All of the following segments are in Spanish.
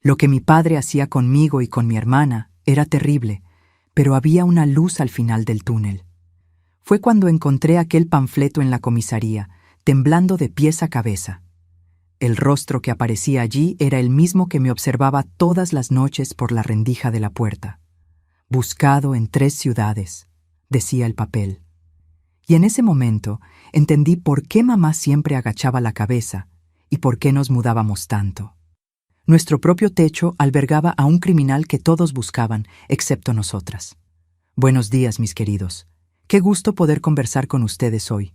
Lo que mi padre hacía conmigo y con mi hermana era terrible, pero había una luz al final del túnel. Fue cuando encontré aquel panfleto en la comisaría, temblando de pies a cabeza. El rostro que aparecía allí era el mismo que me observaba todas las noches por la rendija de la puerta. Buscado en 3 ciudades, decía el papel. Y en ese momento entendí por qué mamá siempre agachaba la cabeza y por qué nos mudábamos tanto. Nuestro propio techo albergaba a un criminal que todos buscaban, excepto nosotras. Buenos días, mis queridos. Qué gusto poder conversar con ustedes hoy.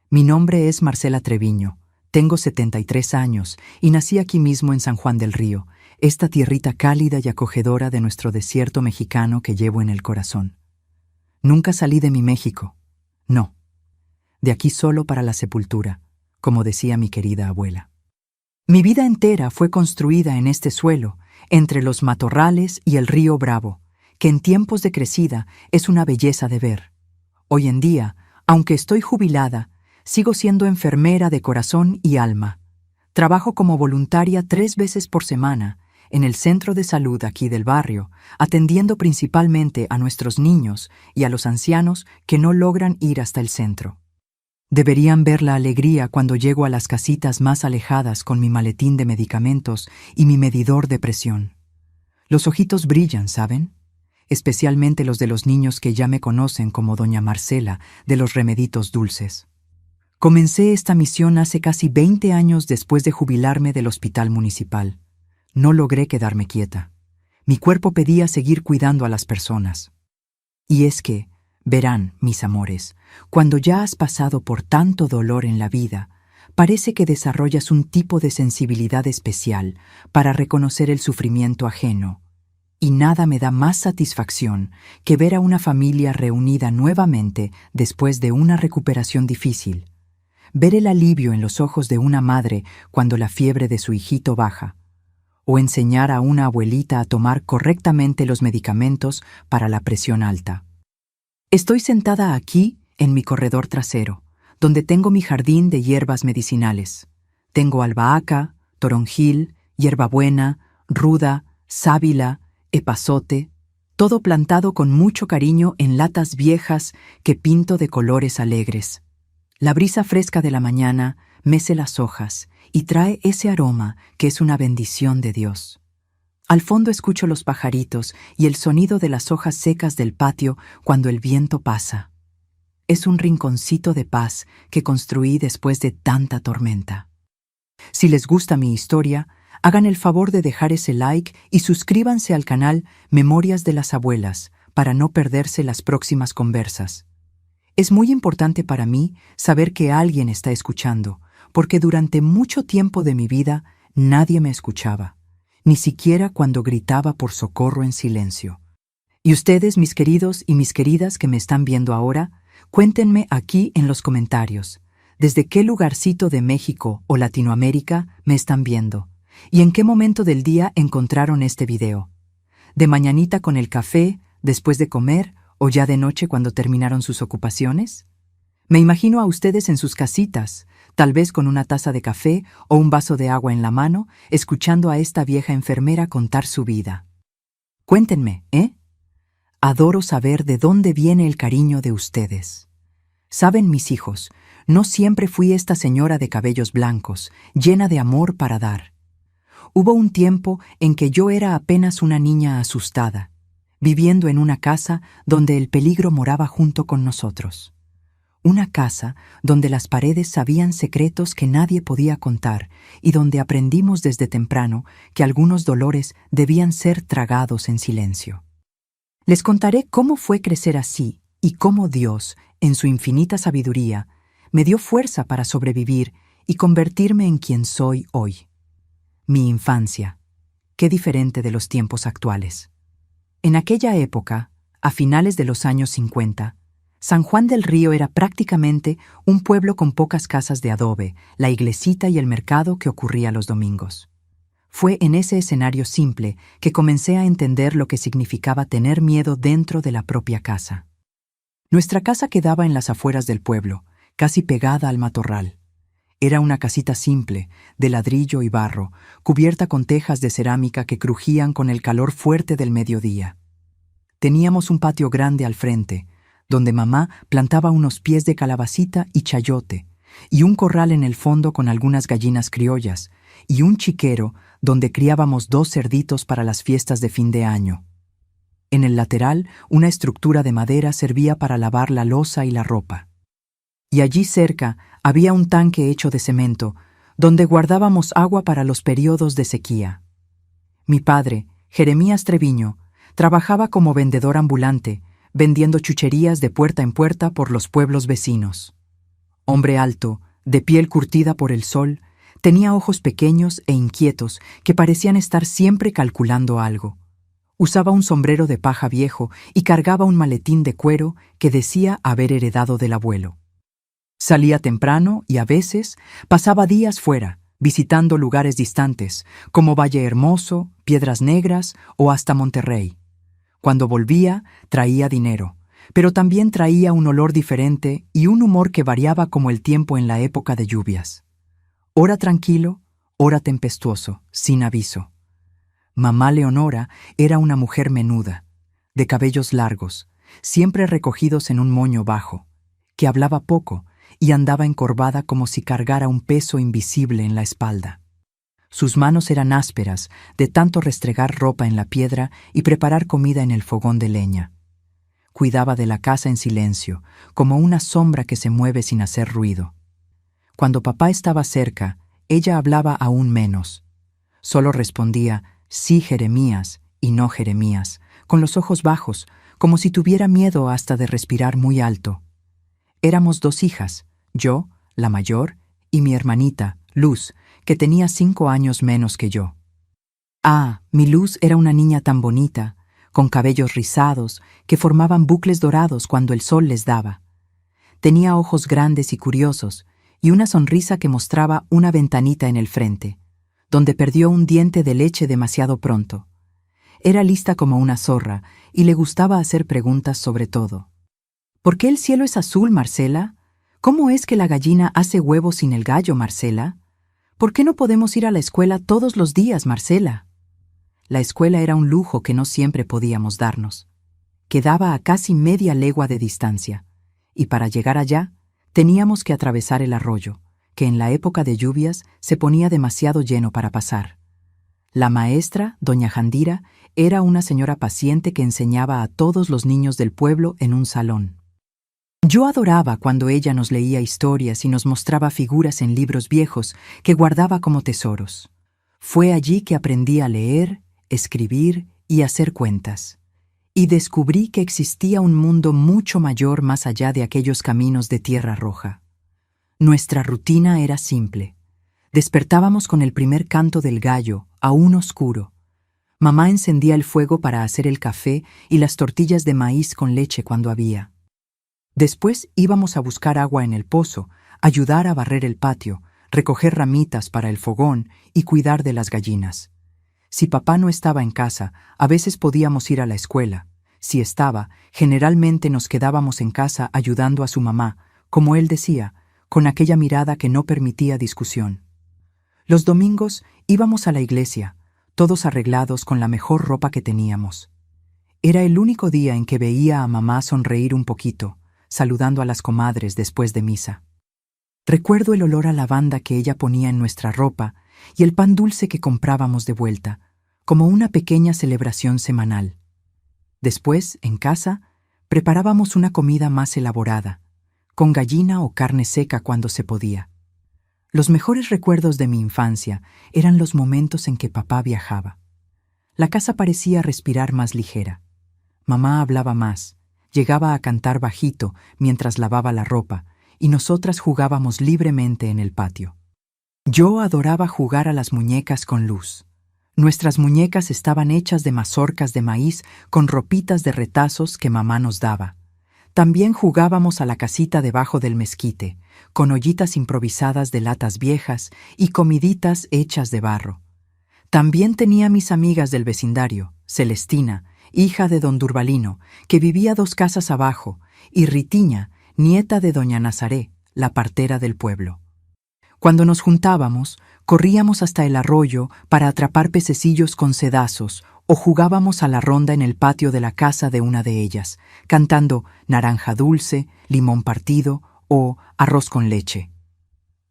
Mi nombre es Marcela Treviño, tengo 73 años y nací aquí mismo en San Juan del Río, esta tierrita cálida y acogedora de nuestro desierto mexicano que llevo en el corazón. Nunca salí de mi México. No. De aquí solo para la sepultura, como decía mi querida abuela. Mi vida entera fue construida en este suelo, entre los matorrales y el río Bravo, que en tiempos de crecida es una belleza de ver. Hoy en día, aunque estoy jubilada, sigo siendo enfermera de corazón y alma. Trabajo como voluntaria 3 veces por semana en el centro de salud aquí del barrio, atendiendo principalmente a nuestros niños y a los ancianos que no logran ir hasta el centro. Deberían ver la alegría cuando llego a las casitas más alejadas con mi maletín de medicamentos y mi medidor de presión. Los ojitos brillan, ¿saben? Especialmente los de los niños que ya me conocen como Doña Marcela de los remeditos dulces. Comencé esta misión hace casi 20 años después de jubilarme del hospital municipal. No logré quedarme quieta. Mi cuerpo pedía seguir cuidando a las personas. Y es que, verán, mis amores, cuando ya has pasado por tanto dolor en la vida, parece que desarrollas un tipo de sensibilidad especial para reconocer el sufrimiento ajeno. Y nada me da más satisfacción que ver a una familia reunida nuevamente después de una recuperación difícil. Ver el alivio en los ojos de una madre cuando la fiebre de su hijito baja. O enseñar a una abuelita a tomar correctamente los medicamentos para la presión alta. Estoy sentada aquí, en mi corredor trasero, donde tengo mi jardín de hierbas medicinales. Tengo albahaca, toronjil, hierbabuena, ruda, sábila, epazote, todo plantado con mucho cariño en latas viejas que pinto de colores alegres. La brisa fresca de la mañana mece las hojas y trae ese aroma que es una bendición de Dios. Al fondo escucho los pajaritos y el sonido de las hojas secas del patio cuando el viento pasa. Es un rinconcito de paz que construí después de tanta tormenta. Si les gusta mi historia, hagan el favor de dejar ese like y suscríbanse al canal Memorias de las Abuelas para no perderse las próximas conversas. Es muy importante para mí saber que alguien está escuchando, porque durante mucho tiempo de mi vida nadie me escuchaba, ni siquiera cuando gritaba por socorro en silencio. Y ustedes, mis queridos y mis queridas que me están viendo ahora, cuéntenme aquí en los comentarios, desde qué lugarcito de México o Latinoamérica me están viendo, y en qué momento del día encontraron este video. ¿De mañanita con el café, después de comer, o ya de noche cuando terminaron sus ocupaciones? Me imagino a ustedes en sus casitas, tal vez con una taza de café o un vaso de agua en la mano, escuchando a esta vieja enfermera contar su vida. Cuéntenme, ¿eh? Adoro saber de dónde viene el cariño de ustedes. Saben, mis hijos, no siempre fui esta señora de cabellos blancos, llena de amor para dar. Hubo un tiempo en que yo era apenas una niña asustada, viviendo en una casa donde el peligro moraba junto con nosotros. Una casa donde las paredes sabían secretos que nadie podía contar y donde aprendimos desde temprano que algunos dolores debían ser tragados en silencio. Les contaré cómo fue crecer así y cómo Dios, en su infinita sabiduría, me dio fuerza para sobrevivir y convertirme en quien soy hoy. Mi infancia, qué diferente de los tiempos actuales. En aquella época, a finales de los años 50, San Juan del Río era prácticamente un pueblo con pocas casas de adobe, la iglesita y el mercado que ocurría los domingos. Fue en ese escenario simple que comencé a entender lo que significaba tener miedo dentro de la propia casa. Nuestra casa quedaba en las afueras del pueblo, casi pegada al matorral. Era una casita simple, de ladrillo y barro, cubierta con tejas de cerámica que crujían con el calor fuerte del mediodía. Teníamos un patio grande al frente, donde mamá plantaba unos pies de calabacita y chayote, y un corral en el fondo con algunas gallinas criollas, y un chiquero donde criábamos 2 cerditos para las fiestas de fin de año. En el lateral, una estructura de madera servía para lavar la loza y la ropa. Y allí cerca había un tanque hecho de cemento, donde guardábamos agua para los periodos de sequía. Mi padre, Jeremías Treviño, trabajaba como vendedor ambulante, vendiendo chucherías de puerta en puerta por los pueblos vecinos. Hombre alto, de piel curtida por el sol, tenía ojos pequeños e inquietos que parecían estar siempre calculando algo. Usaba un sombrero de paja viejo y cargaba un maletín de cuero que decía haber heredado del abuelo. Salía temprano y a veces pasaba días fuera, visitando lugares distantes, como Valle Hermoso, Piedras Negras o hasta Monterrey. Cuando volvía, traía dinero, pero también traía un olor diferente y un humor que variaba como el tiempo en la época de lluvias. Ora tranquilo, ora tempestuoso, sin aviso. Mamá Leonora era una mujer menuda, de cabellos largos, siempre recogidos en un moño bajo, que hablaba poco y andaba encorvada como si cargara un peso invisible en la espalda. Sus manos eran ásperas de tanto restregar ropa en la piedra y preparar comida en el fogón de leña. Cuidaba de la casa en silencio, como una sombra que se mueve sin hacer ruido. Cuando papá estaba cerca, ella hablaba aún menos. Solo respondía sí Jeremías y no Jeremías, con los ojos bajos, como si tuviera miedo hasta de respirar muy alto. Éramos 2 hijas, yo, la mayor, y mi hermanita, Luz, que tenía 5 años menos que yo. Ah, mi Luz era una niña tan bonita, con cabellos rizados que formaban bucles dorados cuando el sol les daba. Tenía ojos grandes y curiosos, y una sonrisa que mostraba una ventanita en el frente, donde perdió un diente de leche demasiado pronto. Era lista como una zorra y le gustaba hacer preguntas sobre todo. ¿Por qué el cielo es azul, Marcela? ¿Cómo es que la gallina hace huevos sin el gallo, Marcela? ¿Por qué no podemos ir a la escuela todos los días, Marcela? La escuela era un lujo que no siempre podíamos darnos. Quedaba a casi media legua de distancia, y para llegar allá teníamos que atravesar el arroyo, que en la época de lluvias se ponía demasiado lleno para pasar. La maestra, doña Jandira, era una señora paciente que enseñaba a todos los niños del pueblo en un salón. Yo adoraba cuando ella nos leía historias y nos mostraba figuras en libros viejos que guardaba como tesoros. Fue allí que aprendí a leer, escribir y hacer cuentas. Y descubrí que existía un mundo mucho mayor más allá de aquellos caminos de tierra roja. Nuestra rutina era simple. Despertábamos con el primer canto del gallo, aún oscuro. Mamá encendía el fuego para hacer el café y las tortillas de maíz con leche cuando había. Después íbamos a buscar agua en el pozo, ayudar a barrer el patio, recoger ramitas para el fogón y cuidar de las gallinas. Si papá no estaba en casa, a veces podíamos ir a la escuela. Si estaba, generalmente nos quedábamos en casa ayudando a su mamá, como él decía, con aquella mirada que no permitía discusión. Los domingos íbamos a la iglesia, todos arreglados con la mejor ropa que teníamos. Era el único día en que veía a mamá sonreír un poquito, saludando a las comadres después de misa. Recuerdo el olor a lavanda que ella ponía en nuestra ropa y el pan dulce que comprábamos de vuelta, como una pequeña celebración semanal. Después, en casa, preparábamos una comida más elaborada, con gallina o carne seca cuando se podía. Los mejores recuerdos de mi infancia eran los momentos en que papá viajaba. La casa parecía respirar más ligera. Mamá hablaba más, llegaba a cantar bajito mientras lavaba la ropa, y nosotras jugábamos libremente en el patio. Yo adoraba jugar a las muñecas con Luz. Nuestras muñecas estaban hechas de mazorcas de maíz con ropitas de retazos que mamá nos daba. También jugábamos a la casita debajo del mezquite, con ollitas improvisadas de latas viejas y comiditas hechas de barro. También tenía mis amigas del vecindario, Celestina, hija de don Durbalino, que vivía 2 casas abajo, y Ritiña, nieta de doña Nazaré, la partera del pueblo. Cuando nos juntábamos, corríamos hasta el arroyo para atrapar pececillos con sedazos o jugábamos a la ronda en el patio de la casa de una de ellas, cantando naranja dulce, limón partido o arroz con leche.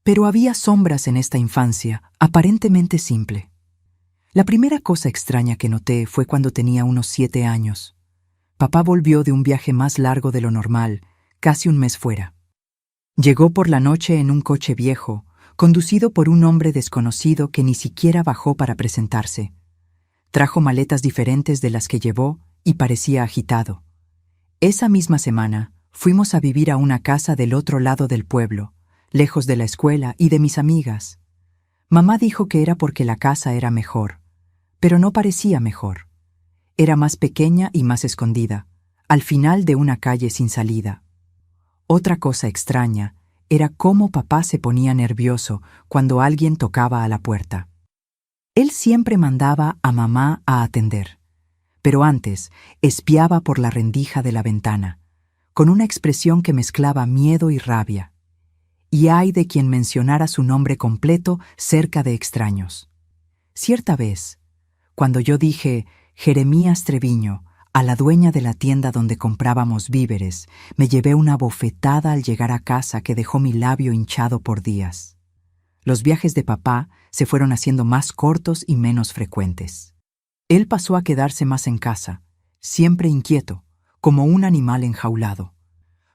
Pero había sombras en esta infancia, aparentemente simple. La primera cosa extraña que noté fue cuando tenía unos 7 años. Papá volvió de un viaje más largo de lo normal, casi un mes fuera. Llegó por la noche en un coche viejo, conducido por un hombre desconocido que ni siquiera bajó para presentarse. Trajo maletas diferentes de las que llevó y parecía agitado. Esa misma semana, fuimos a vivir a una casa del otro lado del pueblo, lejos de la escuela y de mis amigas. Mamá dijo que era porque la casa era mejor, pero no parecía mejor. Era más pequeña y más escondida, al final de una calle sin salida. Otra cosa extraña era cómo papá se ponía nervioso cuando alguien tocaba a la puerta. Él siempre mandaba a mamá a atender, pero antes espiaba por la rendija de la ventana, con una expresión que mezclaba miedo y rabia. Y ay de quien mencionara su nombre completo cerca de extraños. Cierta vez, cuando yo dije Jeremías Treviño a la dueña de la tienda donde comprábamos víveres, me llevé una bofetada al llegar a casa que dejó mi labio hinchado por días. Los viajes de papá se fueron haciendo más cortos y menos frecuentes. Él pasó a quedarse más en casa, siempre inquieto, como un animal enjaulado.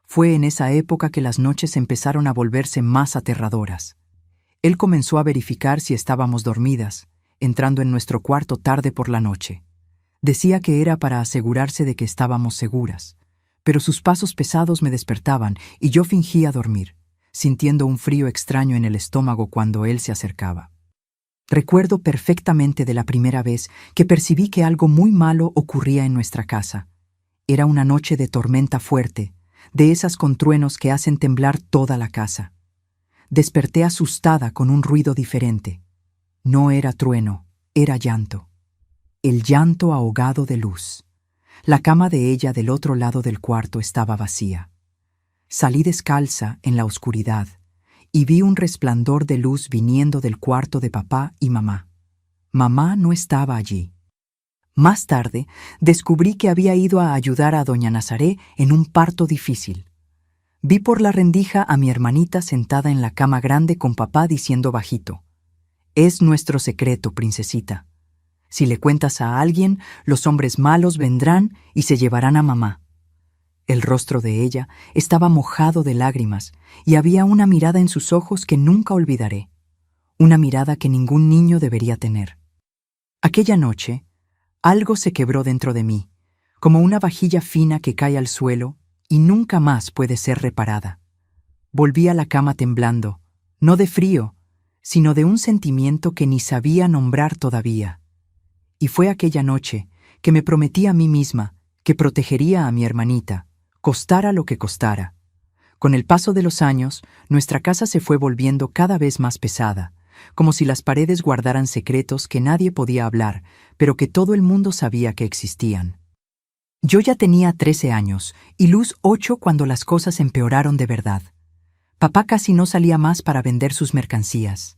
Fue en esa época que las noches empezaron a volverse más aterradoras. Él comenzó a verificar si estábamos dormidas, entrando en nuestro cuarto tarde por la noche. Decía que era para asegurarse de que estábamos seguras, pero sus pasos pesados me despertaban y yo fingía dormir, sintiendo un frío extraño en el estómago cuando él se acercaba. Recuerdo perfectamente de la primera vez que percibí que algo muy malo ocurría en nuestra casa. Era una noche de tormenta fuerte, de esas con truenos que hacen temblar toda la casa. Desperté asustada con un ruido diferente. No era trueno, era llanto. El llanto ahogado de Luz. La cama de ella del otro lado del cuarto estaba vacía. Salí descalza en la oscuridad y vi un resplandor de luz viniendo del cuarto de papá y mamá. Mamá no estaba allí. Más tarde, descubrí que había ido a ayudar a doña Nazaré en un parto difícil. Vi por la rendija a mi hermanita sentada en la cama grande con papá diciendo bajito: «Es nuestro secreto, princesita. Si le cuentas a alguien, los hombres malos vendrán y se llevarán a mamá». El rostro de ella estaba mojado de lágrimas y había una mirada en sus ojos que nunca olvidaré. Una mirada que ningún niño debería tener. Aquella noche, algo se quebró dentro de mí, como una vajilla fina que cae al suelo y nunca más puede ser reparada. Volví a la cama temblando, no de frío, sino de un sentimiento que ni sabía nombrar todavía. Y fue aquella noche que me prometí a mí misma que protegería a mi hermanita, costara lo que costara. Con el paso de los años, nuestra casa se fue volviendo cada vez más pesada, como si las paredes guardaran secretos que nadie podía hablar, pero que todo el mundo sabía que existían. Yo ya tenía 13 años y Luz 8 cuando las cosas empeoraron de verdad. Papá casi no salía más para vender sus mercancías.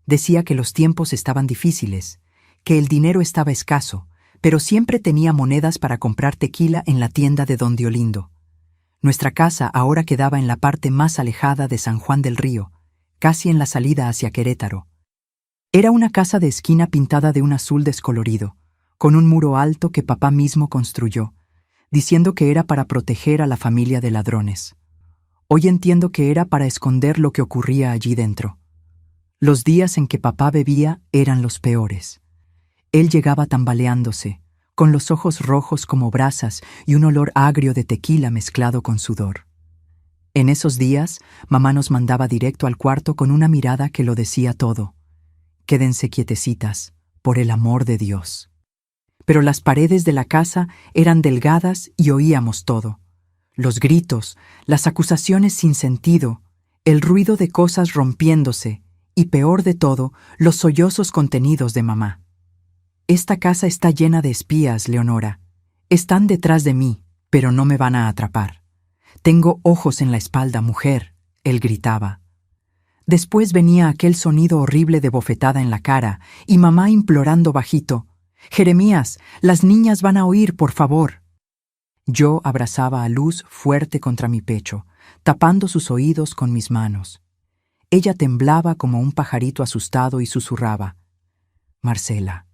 Decía que los tiempos estaban difíciles, que el dinero estaba escaso, pero siempre tenía monedas para comprar tequila en la tienda de don Diolindo. Nuestra casa ahora quedaba en la parte más alejada de San Juan del Río, casi en la salida hacia Querétaro. Era una casa de esquina pintada de un azul descolorido, con un muro alto que papá mismo construyó, diciendo que era para proteger a la familia de ladrones. Hoy entiendo que era para esconder lo que ocurría allí dentro. Los días en que papá bebía eran los peores. Él llegaba tambaleándose, con los ojos rojos como brasas y un olor agrio de tequila mezclado con sudor. En esos días, mamá nos mandaba directo al cuarto con una mirada que lo decía todo. «Quédense quietecitas, por el amor de Dios». Pero las paredes de la casa eran delgadas y oíamos todo. Los gritos, las acusaciones sin sentido, el ruido de cosas rompiéndose y, peor de todo, los sollozos contenidos de mamá. «Esta casa está llena de espías, Leonora. Están detrás de mí, pero no me van a atrapar. Tengo ojos en la espalda, mujer», él gritaba. Después venía aquel sonido horrible de bofetada en la cara y mamá implorando bajito: «Jeremías, las niñas van a oír, por favor». Yo abrazaba a Luz fuerte contra mi pecho, tapando sus oídos con mis manos. Ella temblaba como un pajarito asustado y susurraba: «Marcela,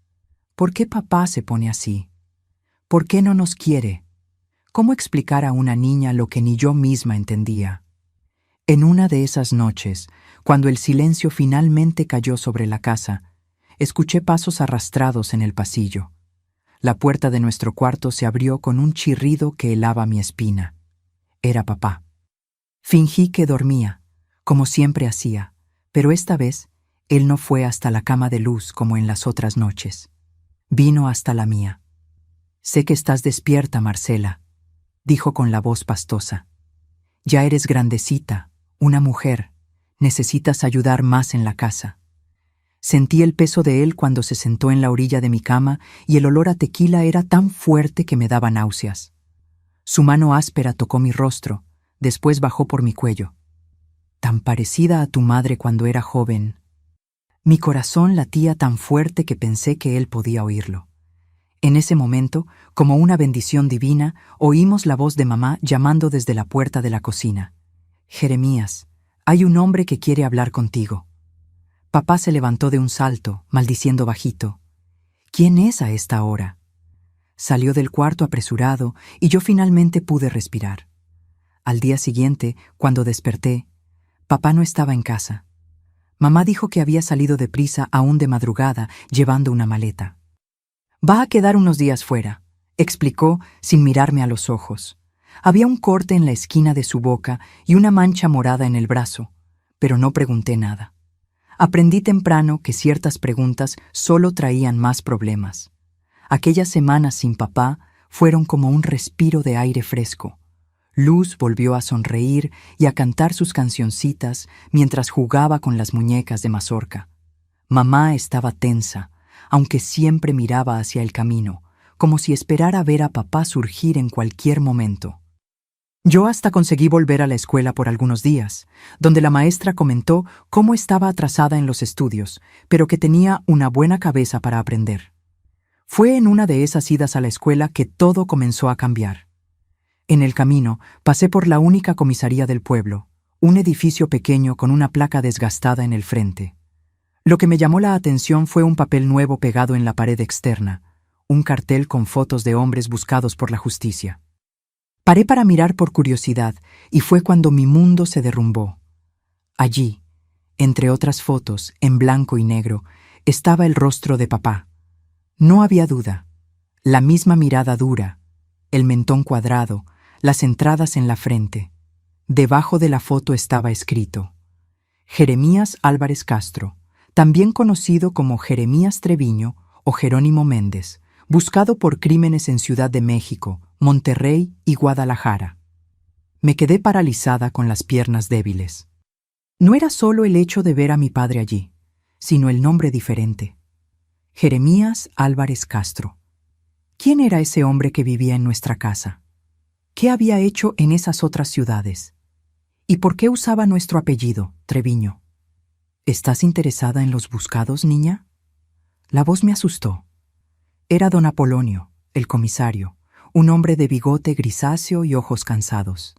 ¿por qué papá se pone así? ¿Por qué no nos quiere?» ¿Cómo explicar a una niña lo que ni yo misma entendía? En una de esas noches, cuando el silencio finalmente cayó sobre la casa, escuché pasos arrastrados en el pasillo. La puerta de nuestro cuarto se abrió con un chirrido que helaba mi espina. Era papá. Fingí que dormía, como siempre hacía, pero esta vez él no fue hasta la cama de Luz como en las otras noches. Vino hasta la mía. «Sé que estás despierta, Marcela», dijo con la voz pastosa. «Ya eres grandecita, una mujer, necesitas ayudar más en la casa». Sentí el peso de él cuando se sentó en la orilla de mi cama y el olor a tequila era tan fuerte que me daba náuseas. Su mano áspera tocó mi rostro, después bajó por mi cuello. «Tan parecida a tu madre cuando era joven». Mi corazón latía tan fuerte que pensé que él podía oírlo. En ese momento, como una bendición divina, oímos la voz de mamá llamando desde la puerta de la cocina: «Jeremías, hay un hombre que quiere hablar contigo». Papá se levantó de un salto, maldiciendo bajito: «¿Quién es a esta hora?». Salió del cuarto apresurado y yo finalmente pude respirar. Al día siguiente, cuando desperté, papá no estaba en casa. Mamá dijo que había salido deprisa aún de madrugada, llevando una maleta. «Va a quedar unos días fuera», explicó sin mirarme a los ojos. Había un corte en la esquina de su boca y una mancha morada en el brazo, pero no pregunté nada. Aprendí temprano que ciertas preguntas solo traían más problemas. Aquellas semanas sin papá fueron como un respiro de aire fresco. Luz volvió a sonreír y a cantar sus cancioncitas mientras jugaba con las muñecas de mazorca. Mamá estaba tensa, aunque siempre miraba hacia el camino, como si esperara ver a papá surgir en cualquier momento. Yo hasta conseguí volver a la escuela por algunos días, donde la maestra comentó cómo estaba atrasada en los estudios, pero que tenía una buena cabeza para aprender. Fue en una de esas idas a la escuela que todo comenzó a cambiar. En el camino pasé por la única comisaría del pueblo, un edificio pequeño con una placa desgastada en el frente. Lo que me llamó la atención fue un papel nuevo pegado en la pared externa, un cartel con fotos de hombres buscados por la justicia. Paré para mirar por curiosidad y fue cuando mi mundo se derrumbó. Allí, entre otras fotos, en blanco y negro, estaba el rostro de papá. No había duda, la misma mirada dura, el mentón cuadrado, las entradas en la frente. Debajo de la foto estaba escrito: Jeremías Álvarez Castro, también conocido como Jeremías Treviño o Jerónimo Méndez, buscado por crímenes en Ciudad de México, Monterrey y Guadalajara. Me quedé paralizada con las piernas débiles. No era solo el hecho de ver a mi padre allí, sino el nombre diferente: Jeremías Álvarez Castro. ¿Quién era ese hombre que vivía en nuestra casa? ¿Qué había hecho en esas otras ciudades? ¿Y por qué usaba nuestro apellido, Treviño? ¿Estás interesada en los buscados, niña? La voz me asustó. Era don Apolonio, el comisario, un hombre de bigote grisáceo y ojos cansados.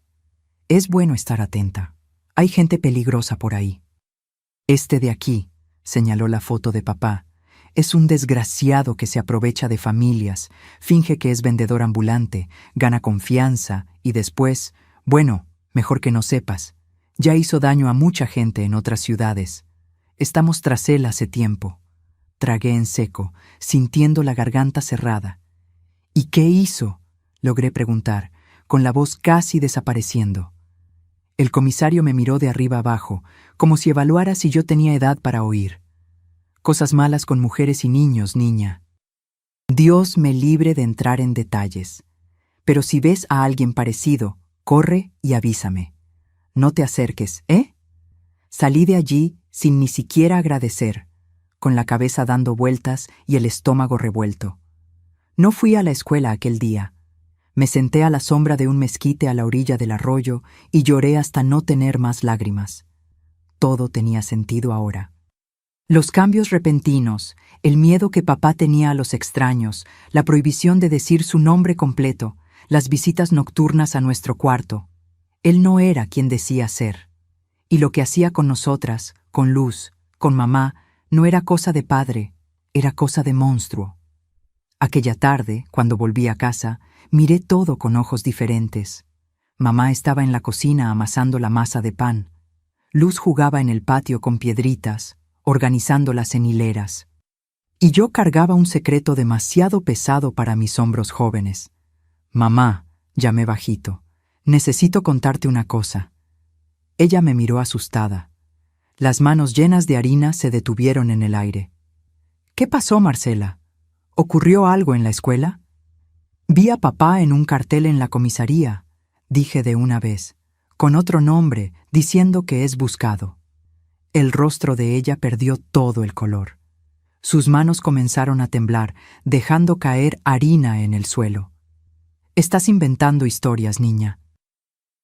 Es bueno estar atenta. Hay gente peligrosa por ahí. Este de aquí, señaló la foto de papá, es un desgraciado que se aprovecha de familias, finge que es vendedor ambulante, gana confianza y después, bueno, mejor que no sepas, ya hizo daño a mucha gente en otras ciudades. Estamos tras él hace tiempo. Tragué en seco, sintiendo la garganta cerrada. ¿Y qué hizo?, logré preguntar, con la voz casi desapareciendo. El comisario me miró de arriba abajo, como si evaluara si yo tenía edad para oír. Cosas malas con mujeres y niños, niña. Dios me libre de entrar en detalles. Pero si ves a alguien parecido, corre y avísame. No te acerques, ¿eh? Salí de allí sin ni siquiera agradecer, con la cabeza dando vueltas y el estómago revuelto. No fui a la escuela aquel día. Me senté a la sombra de un mezquite a la orilla del arroyo y lloré hasta no tener más lágrimas. todo tenía sentido ahora. Los cambios repentinos, el miedo que papá tenía a los extraños, la prohibición de decir su nombre completo, las visitas nocturnas a nuestro cuarto. Él no era quien decía ser. Y lo que hacía con nosotras, con Luz, con mamá, no era cosa de padre, era cosa de monstruo. Aquella tarde, cuando volví a casa, miré todo con ojos diferentes. Mamá estaba en la cocina amasando la masa de pan. Luz jugaba en el patio con piedritas, organizándolas en hileras. Y yo cargaba un secreto demasiado pesado para mis hombros jóvenes. «Mamá», llamé bajito, «necesito contarte una cosa». Ella me miró asustada. Las manos llenas de harina se detuvieron en el aire. «¿Qué pasó, Marcela? ¿Ocurrió algo en la escuela?» «Vi a papá en un cartel en la comisaría», dije de una vez, con otro nombre, diciendo que es buscado. El rostro de ella perdió todo el color. Sus manos comenzaron a temblar, dejando caer harina en el suelo. «Estás inventando historias, niña.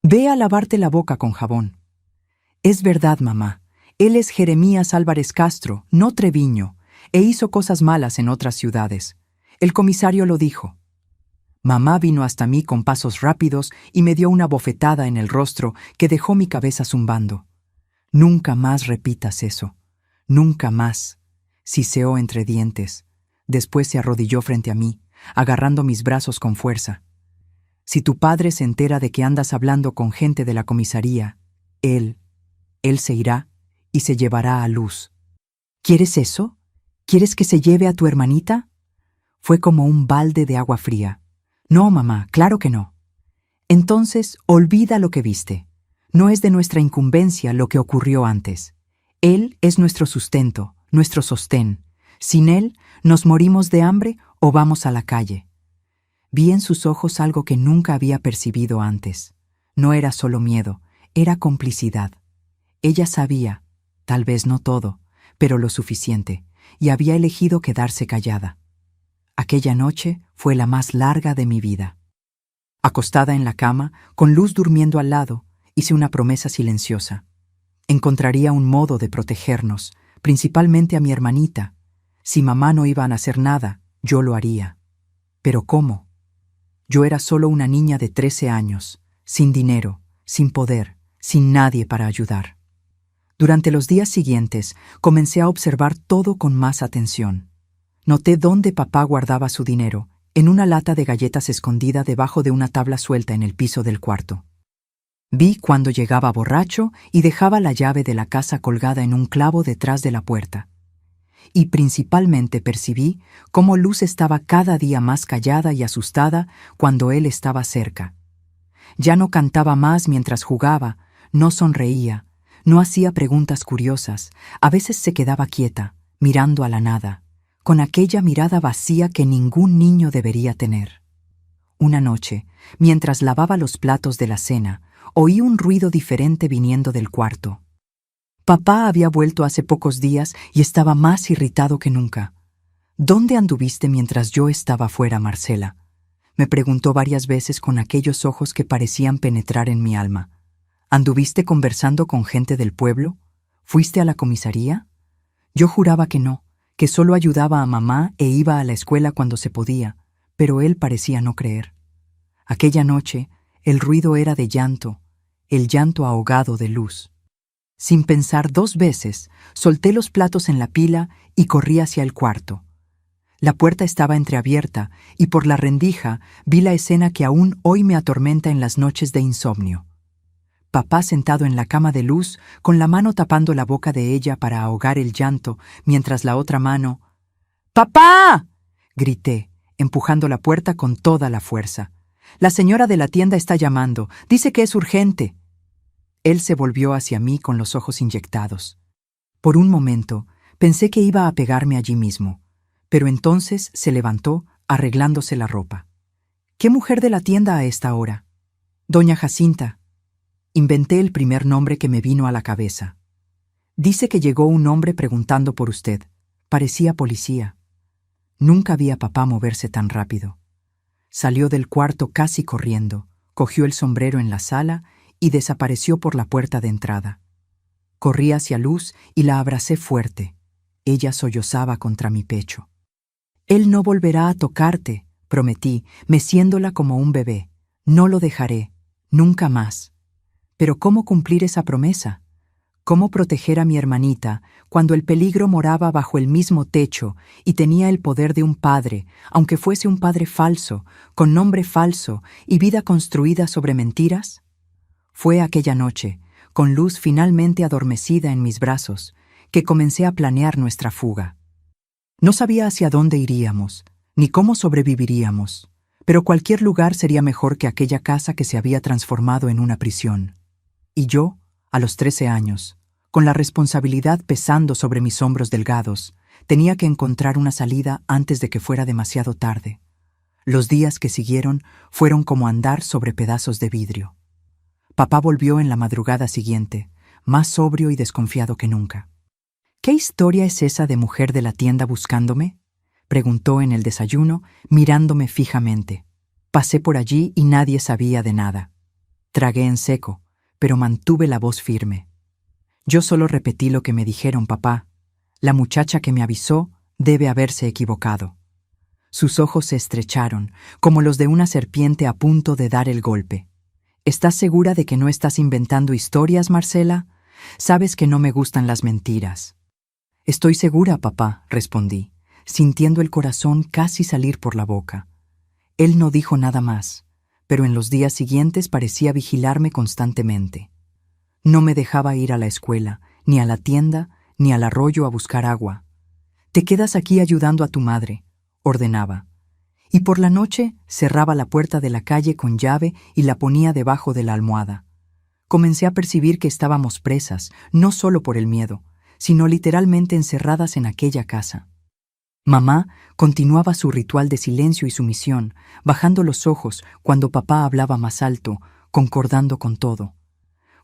Ve a lavarte la boca con jabón». «Es verdad, mamá. Él es Jeremías Álvarez Castro, no Treviño, e hizo cosas malas en otras ciudades. El comisario lo dijo». Mamá vino hasta mí con pasos rápidos y me dio una bofetada en el rostro que dejó mi cabeza zumbando. «Nunca más repitas eso. Nunca más», siseó entre dientes. Después se arrodilló frente a mí, agarrando mis brazos con fuerza. «Si tu padre se entera de que andas hablando con gente de la comisaría, él se irá y se llevará a Luz». «¿Quieres eso? ¿Quieres que se lleve a tu hermanita?» Fue como un balde de agua fría. «No, mamá, claro que no». «Entonces, olvida lo que viste. No es de nuestra incumbencia lo que ocurrió antes. Él es nuestro sustento, nuestro sostén. Sin él, nos morimos de hambre o vamos a la calle». Vi en sus ojos algo que nunca había percibido antes. No era solo miedo, era complicidad. Ella sabía, tal vez no todo, pero lo suficiente, y había elegido quedarse callada. Aquella noche fue la más larga de mi vida. Acostada en la cama, con Luz durmiendo al lado, hice una promesa silenciosa. Encontraría un modo de protegernos, principalmente a mi hermanita. Si mamá no iba a hacer nada, yo lo haría. ¿Pero cómo? Yo era solo una niña de 13 años, sin dinero, sin poder, sin nadie para ayudar. Durante los días siguientes, comencé a observar todo con más atención. Noté dónde papá guardaba su dinero, en una lata de galletas escondida debajo de una tabla suelta en el piso del cuarto. Vi cuando llegaba borracho y dejaba la llave de la casa colgada en un clavo detrás de la puerta. Y principalmente percibí cómo Luz estaba cada día más callada y asustada cuando él estaba cerca. Ya no cantaba más mientras jugaba, no sonreía, no hacía preguntas curiosas, a veces se quedaba quieta, mirando a la nada, con aquella mirada vacía que ningún niño debería tener. Una noche, mientras lavaba los platos de la cena, oí un ruido diferente viniendo del cuarto. Papá había vuelto hace pocos días y estaba más irritado que nunca. «¿Dónde anduviste mientras yo estaba fuera, Marcela?», me preguntó varias veces con aquellos ojos que parecían penetrar en mi alma. «¿Anduviste conversando con gente del pueblo? ¿Fuiste a la comisaría?» Yo juraba que no, que solo ayudaba a mamá e iba a la escuela cuando se podía, pero él parecía no creer. Aquella noche, el ruido era de llanto, el llanto ahogado de Luz. Sin pensar 2 veces, solté los platos en la pila y corrí hacia el cuarto. La puerta estaba entreabierta y por la rendija vi la escena que aún hoy me atormenta en las noches de insomnio. Papá sentado en la cama de Luz, con la mano tapando la boca de ella para ahogar el llanto, mientras la otra mano... «¡Papá!», grité, empujando la puerta con toda la fuerza. «La señora de la tienda está llamando. Dice que es urgente». Él se volvió hacia mí con los ojos inyectados. Por un momento, pensé que iba a pegarme allí mismo, pero entonces se levantó, arreglándose la ropa. «¿Qué mujer de la tienda a esta hora?» «Doña Jacinta». Inventé el primer nombre que me vino a la cabeza. «Dice que llegó un hombre preguntando por usted. Parecía policía». Nunca vi a papá moverse tan rápido. Salió del cuarto casi corriendo, cogió el sombrero en la sala y desapareció por la puerta de entrada. Corrí hacia Luz y la abracé fuerte. Ella sollozaba contra mi pecho. Él no volverá a tocarte, prometí, meciéndola como un bebé. No lo dejaré, nunca más. Pero ¿cómo cumplir esa promesa? ¿Cómo proteger a mi hermanita cuando el peligro moraba bajo el mismo techo y tenía el poder de un padre, aunque fuese un padre falso, con nombre falso y vida construida sobre mentiras? Fue aquella noche, con Luz finalmente adormecida en mis brazos, que comencé a planear nuestra fuga. No sabía hacia dónde iríamos, ni cómo sobreviviríamos, pero cualquier lugar sería mejor que aquella casa que se había transformado en una prisión. Y yo, a los 13 años, con la responsabilidad pesando sobre mis hombros delgados, tenía que encontrar una salida antes de que fuera demasiado tarde. Los días que siguieron fueron como andar sobre pedazos de vidrio. Papá volvió en la madrugada siguiente, más sobrio y desconfiado que nunca. ¿Qué historia es esa de mujer de la tienda buscándome?, preguntó en el desayuno, mirándome fijamente. Pasé por allí y nadie sabía de nada. Tragué en seco, pero mantuve la voz firme. Yo solo repetí lo que me dijeron, papá. La muchacha que me avisó debe haberse equivocado. Sus ojos se estrecharon, como los de una serpiente a punto de dar el golpe. ¿Estás segura de que no estás inventando historias, Marcela? Sabes que no me gustan las mentiras. Estoy segura, papá, respondí, sintiendo el corazón casi salir por la boca. Él no dijo nada más, pero en los días siguientes parecía vigilarme constantemente. No me dejaba ir a la escuela, ni a la tienda, ni al arroyo a buscar agua. «Te quedas aquí ayudando a tu madre», ordenaba. Y por la noche cerraba la puerta de la calle con llave y la ponía debajo de la almohada. Comencé a percibir que estábamos presas, no solo por el miedo, sino literalmente encerradas en aquella casa. Mamá continuaba su ritual de silencio y sumisión, bajando los ojos cuando papá hablaba más alto, concordando con todo.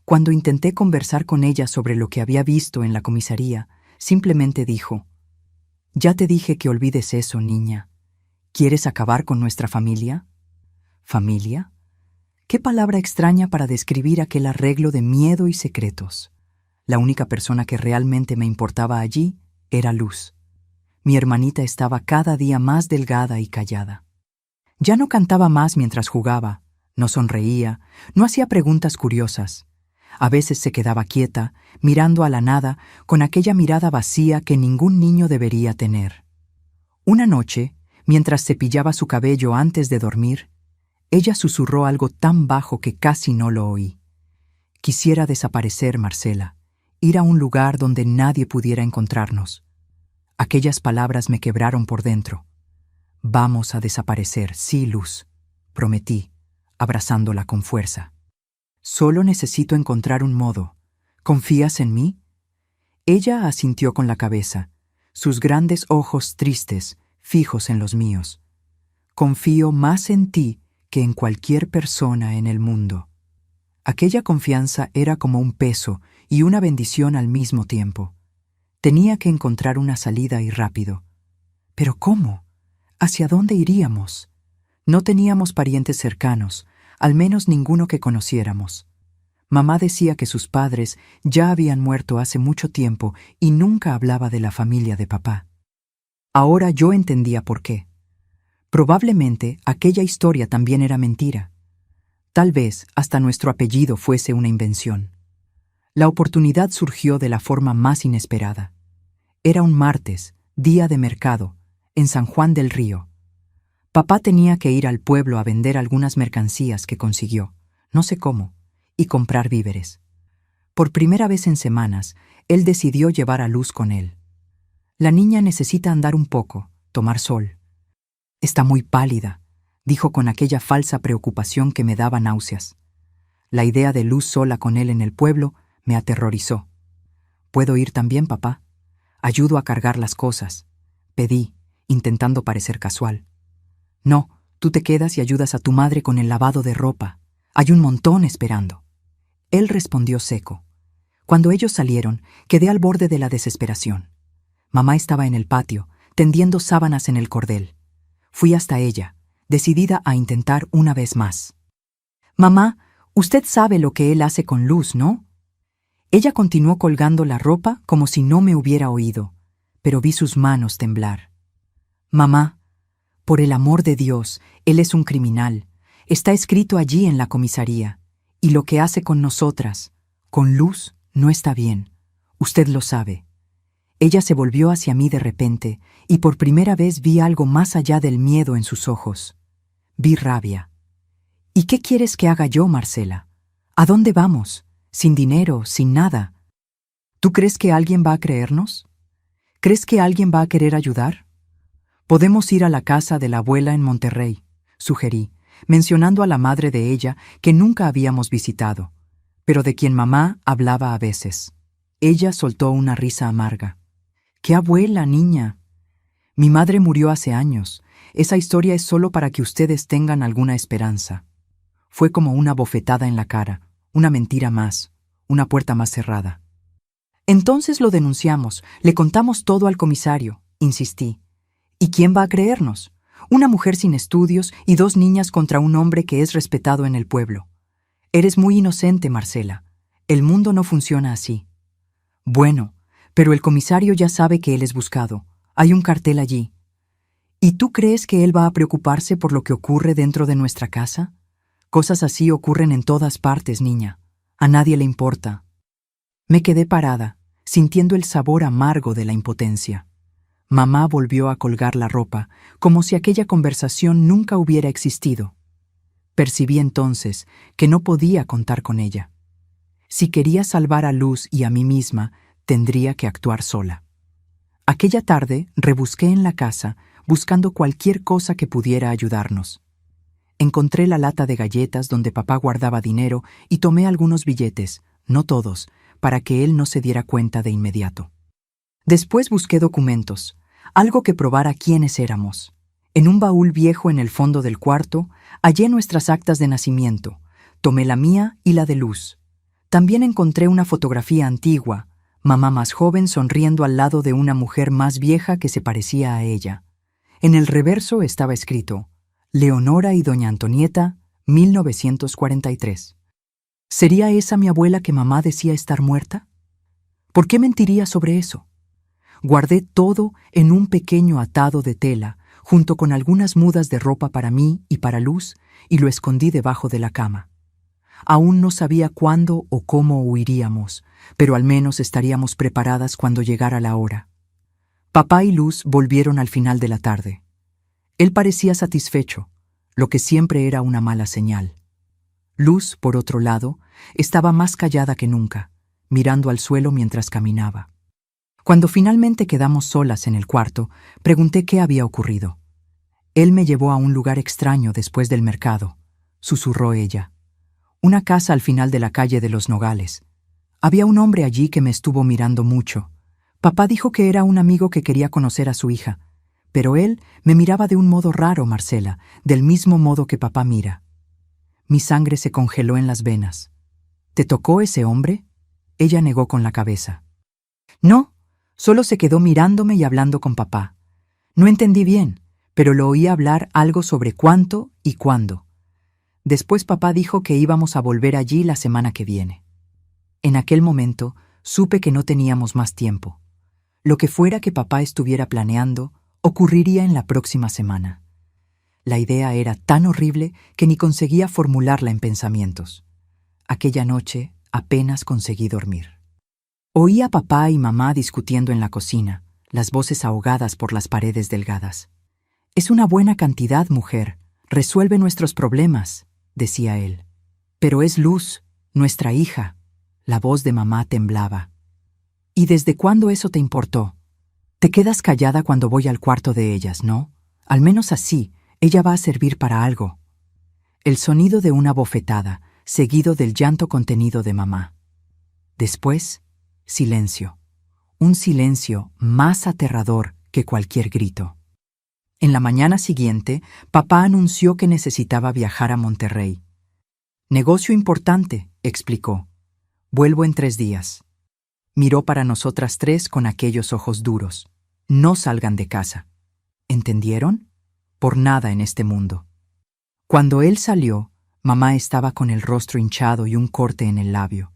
Cuando intenté conversar con ella sobre lo que había visto en la comisaría, simplemente dijo: «Ya te dije que olvides eso, niña. ¿Quieres acabar con nuestra familia?» ¿Familia? ¿Qué palabra extraña para describir aquel arreglo de miedo y secretos? La única persona que realmente me importaba allí era Luz. Mi hermanita estaba cada día más delgada y callada. Ya no cantaba más mientras jugaba, no sonreía, no hacía preguntas curiosas. A veces se quedaba quieta, mirando a la nada, con aquella mirada vacía que ningún niño debería tener. Una noche, mientras cepillaba su cabello antes de dormir, ella susurró algo tan bajo que casi no lo oí. «Quisiera desaparecer, Marcela, ir a un lugar donde nadie pudiera encontrarnos». Aquellas palabras me quebraron por dentro. «Vamos a desaparecer, sí, Luz», prometí, abrazándola con fuerza. «Solo necesito encontrar un modo. ¿Confías en mí?» Ella asintió con la cabeza, sus grandes ojos tristes, fijos en los míos. «Confío más en ti que en cualquier persona en el mundo». Aquella confianza era como un peso y una bendición al mismo tiempo. Tenía que encontrar una salida y rápido. ¿Pero cómo? ¿Hacia dónde iríamos? No teníamos parientes cercanos, al menos ninguno que conociéramos. Mamá decía que sus padres ya habían muerto hace mucho tiempo y nunca hablaba de la familia de papá. Ahora yo entendía por qué. Probablemente aquella historia también era mentira. Tal vez hasta nuestro apellido fuese una invención. La oportunidad surgió de la forma más inesperada. Era un martes, día de mercado, en San Juan del Río. Papá tenía que ir al pueblo a vender algunas mercancías que consiguió, no sé cómo, y comprar víveres. Por primera vez en semanas, él decidió llevar a Luz con él. «La niña necesita andar un poco, tomar sol». «Está muy pálida», dijo con aquella falsa preocupación que me daba náuseas. La idea de Luz sola con él en el pueblo me aterrorizó. «¿Puedo ir también, papá? Ayudo a cargar las cosas», pedí, intentando parecer casual. «No, tú te quedas y ayudas a tu madre con el lavado de ropa. Hay un montón esperando». Él respondió seco. Cuando ellos salieron, quedé al borde de la desesperación. Mamá estaba en el patio, tendiendo sábanas en el cordel. Fui hasta ella, decidida a intentar una vez más. «Mamá, usted sabe lo que él hace con Luz, ¿no?» Ella continuó colgando la ropa como si no me hubiera oído, pero vi sus manos temblar. Mamá, por el amor de Dios, él es un criminal. Está escrito allí en la comisaría. Y lo que hace con nosotras, con Luz, no está bien. Usted lo sabe. Ella se volvió hacia mí de repente, y por primera vez vi algo más allá del miedo en sus ojos. Vi rabia. ¿Y qué quieres que haga yo, Marcela? ¿A dónde vamos? Sin dinero, sin nada. ¿Tú crees que alguien va a creernos? ¿Crees que alguien va a querer ayudar? Podemos ir a la casa de la abuela en Monterrey, sugerí, mencionando a la madre de ella que nunca habíamos visitado, pero de quien mamá hablaba a veces. Ella soltó una risa amarga. ¿Qué abuela, niña? Mi madre murió hace años. Esa historia es solo para que ustedes tengan alguna esperanza. Fue como una bofetada en la cara, una mentira más, una puerta más cerrada. Entonces lo denunciamos, le contamos todo al comisario, insistí. ¿Y quién va a creernos? Una mujer sin estudios y 2 niñas contra un hombre que es respetado en el pueblo. Eres muy inocente, Marcela. El mundo no funciona así. Bueno, pero el comisario ya sabe que él es buscado. Hay un cartel allí. ¿Y tú crees que él va a preocuparse por lo que ocurre dentro de nuestra casa? Cosas así ocurren en todas partes, niña. A nadie le importa. Me quedé parada, sintiendo el sabor amargo de la impotencia. Mamá volvió a colgar la ropa, como si aquella conversación nunca hubiera existido. Percibí entonces que no podía contar con ella. Si quería salvar a Luz y a mí misma, tendría que actuar sola. Aquella tarde rebusqué en la casa, buscando cualquier cosa que pudiera ayudarnos. Encontré la lata de galletas donde papá guardaba dinero y tomé algunos billetes, no todos, para que él no se diera cuenta de inmediato. Después busqué documentos, algo que probara quiénes éramos. En un baúl viejo en el fondo del cuarto, hallé nuestras actas de nacimiento, tomé la mía y la de Luz. También encontré una fotografía antigua, mamá más joven sonriendo al lado de una mujer más vieja que se parecía a ella. En el reverso estaba escrito, Leonora y doña Antonieta, 1943. ¿Sería esa mi abuela que mamá decía estar muerta? ¿Por qué mentiría sobre eso? Guardé todo en un pequeño atado de tela, junto con algunas mudas de ropa para mí y para Luz, y lo escondí debajo de la cama. Aún no sabía cuándo o cómo huiríamos, pero al menos estaríamos preparadas cuando llegara la hora. Papá y Luz volvieron al final de la tarde. Él parecía satisfecho, lo que siempre era una mala señal. Luz, por otro lado, estaba más callada que nunca, mirando al suelo mientras caminaba. Cuando finalmente quedamos solas en el cuarto, pregunté qué había ocurrido. Él me llevó a un lugar extraño después del mercado, susurró ella. Una casa al final de la calle de los Nogales. Había un hombre allí que me estuvo mirando mucho. Papá dijo que era un amigo que quería conocer a su hija, pero él me miraba de un modo raro, Marcela, del mismo modo que papá mira. Mi sangre se congeló en las venas. ¿Te tocó ese hombre? Ella negó con la cabeza. No, solo se quedó mirándome y hablando con papá. No entendí bien, pero lo oí hablar algo sobre cuánto y cuándo. Después papá dijo que íbamos a volver allí la semana que viene. En aquel momento supe que no teníamos más tiempo. Lo que fuera que papá estuviera planeando ocurriría en la próxima semana. La idea era tan horrible que ni conseguía formularla en pensamientos. Aquella noche apenas conseguí dormir. Oí a papá y mamá discutiendo en la cocina, las voces ahogadas por las paredes delgadas. «Es una buena cantidad, mujer. Resuelve nuestros problemas», decía él. «Pero es Luz, nuestra hija». La voz de mamá temblaba. «¿Y desde cuándo eso te importó? Te quedas callada cuando voy al cuarto de ellas, ¿no? Al menos así, ella va a servir para algo». El sonido de una bofetada, seguido del llanto contenido de mamá. Después, silencio. Un silencio más aterrador que cualquier grito. En la mañana siguiente, papá anunció que necesitaba viajar a Monterrey. «Negocio importante», explicó. «Vuelvo en 3 días». Miró para nosotras 3 con aquellos ojos duros. «No salgan de casa». ¿Entendieron? Por nada en este mundo. Cuando él salió, mamá estaba con el rostro hinchado y un corte en el labio.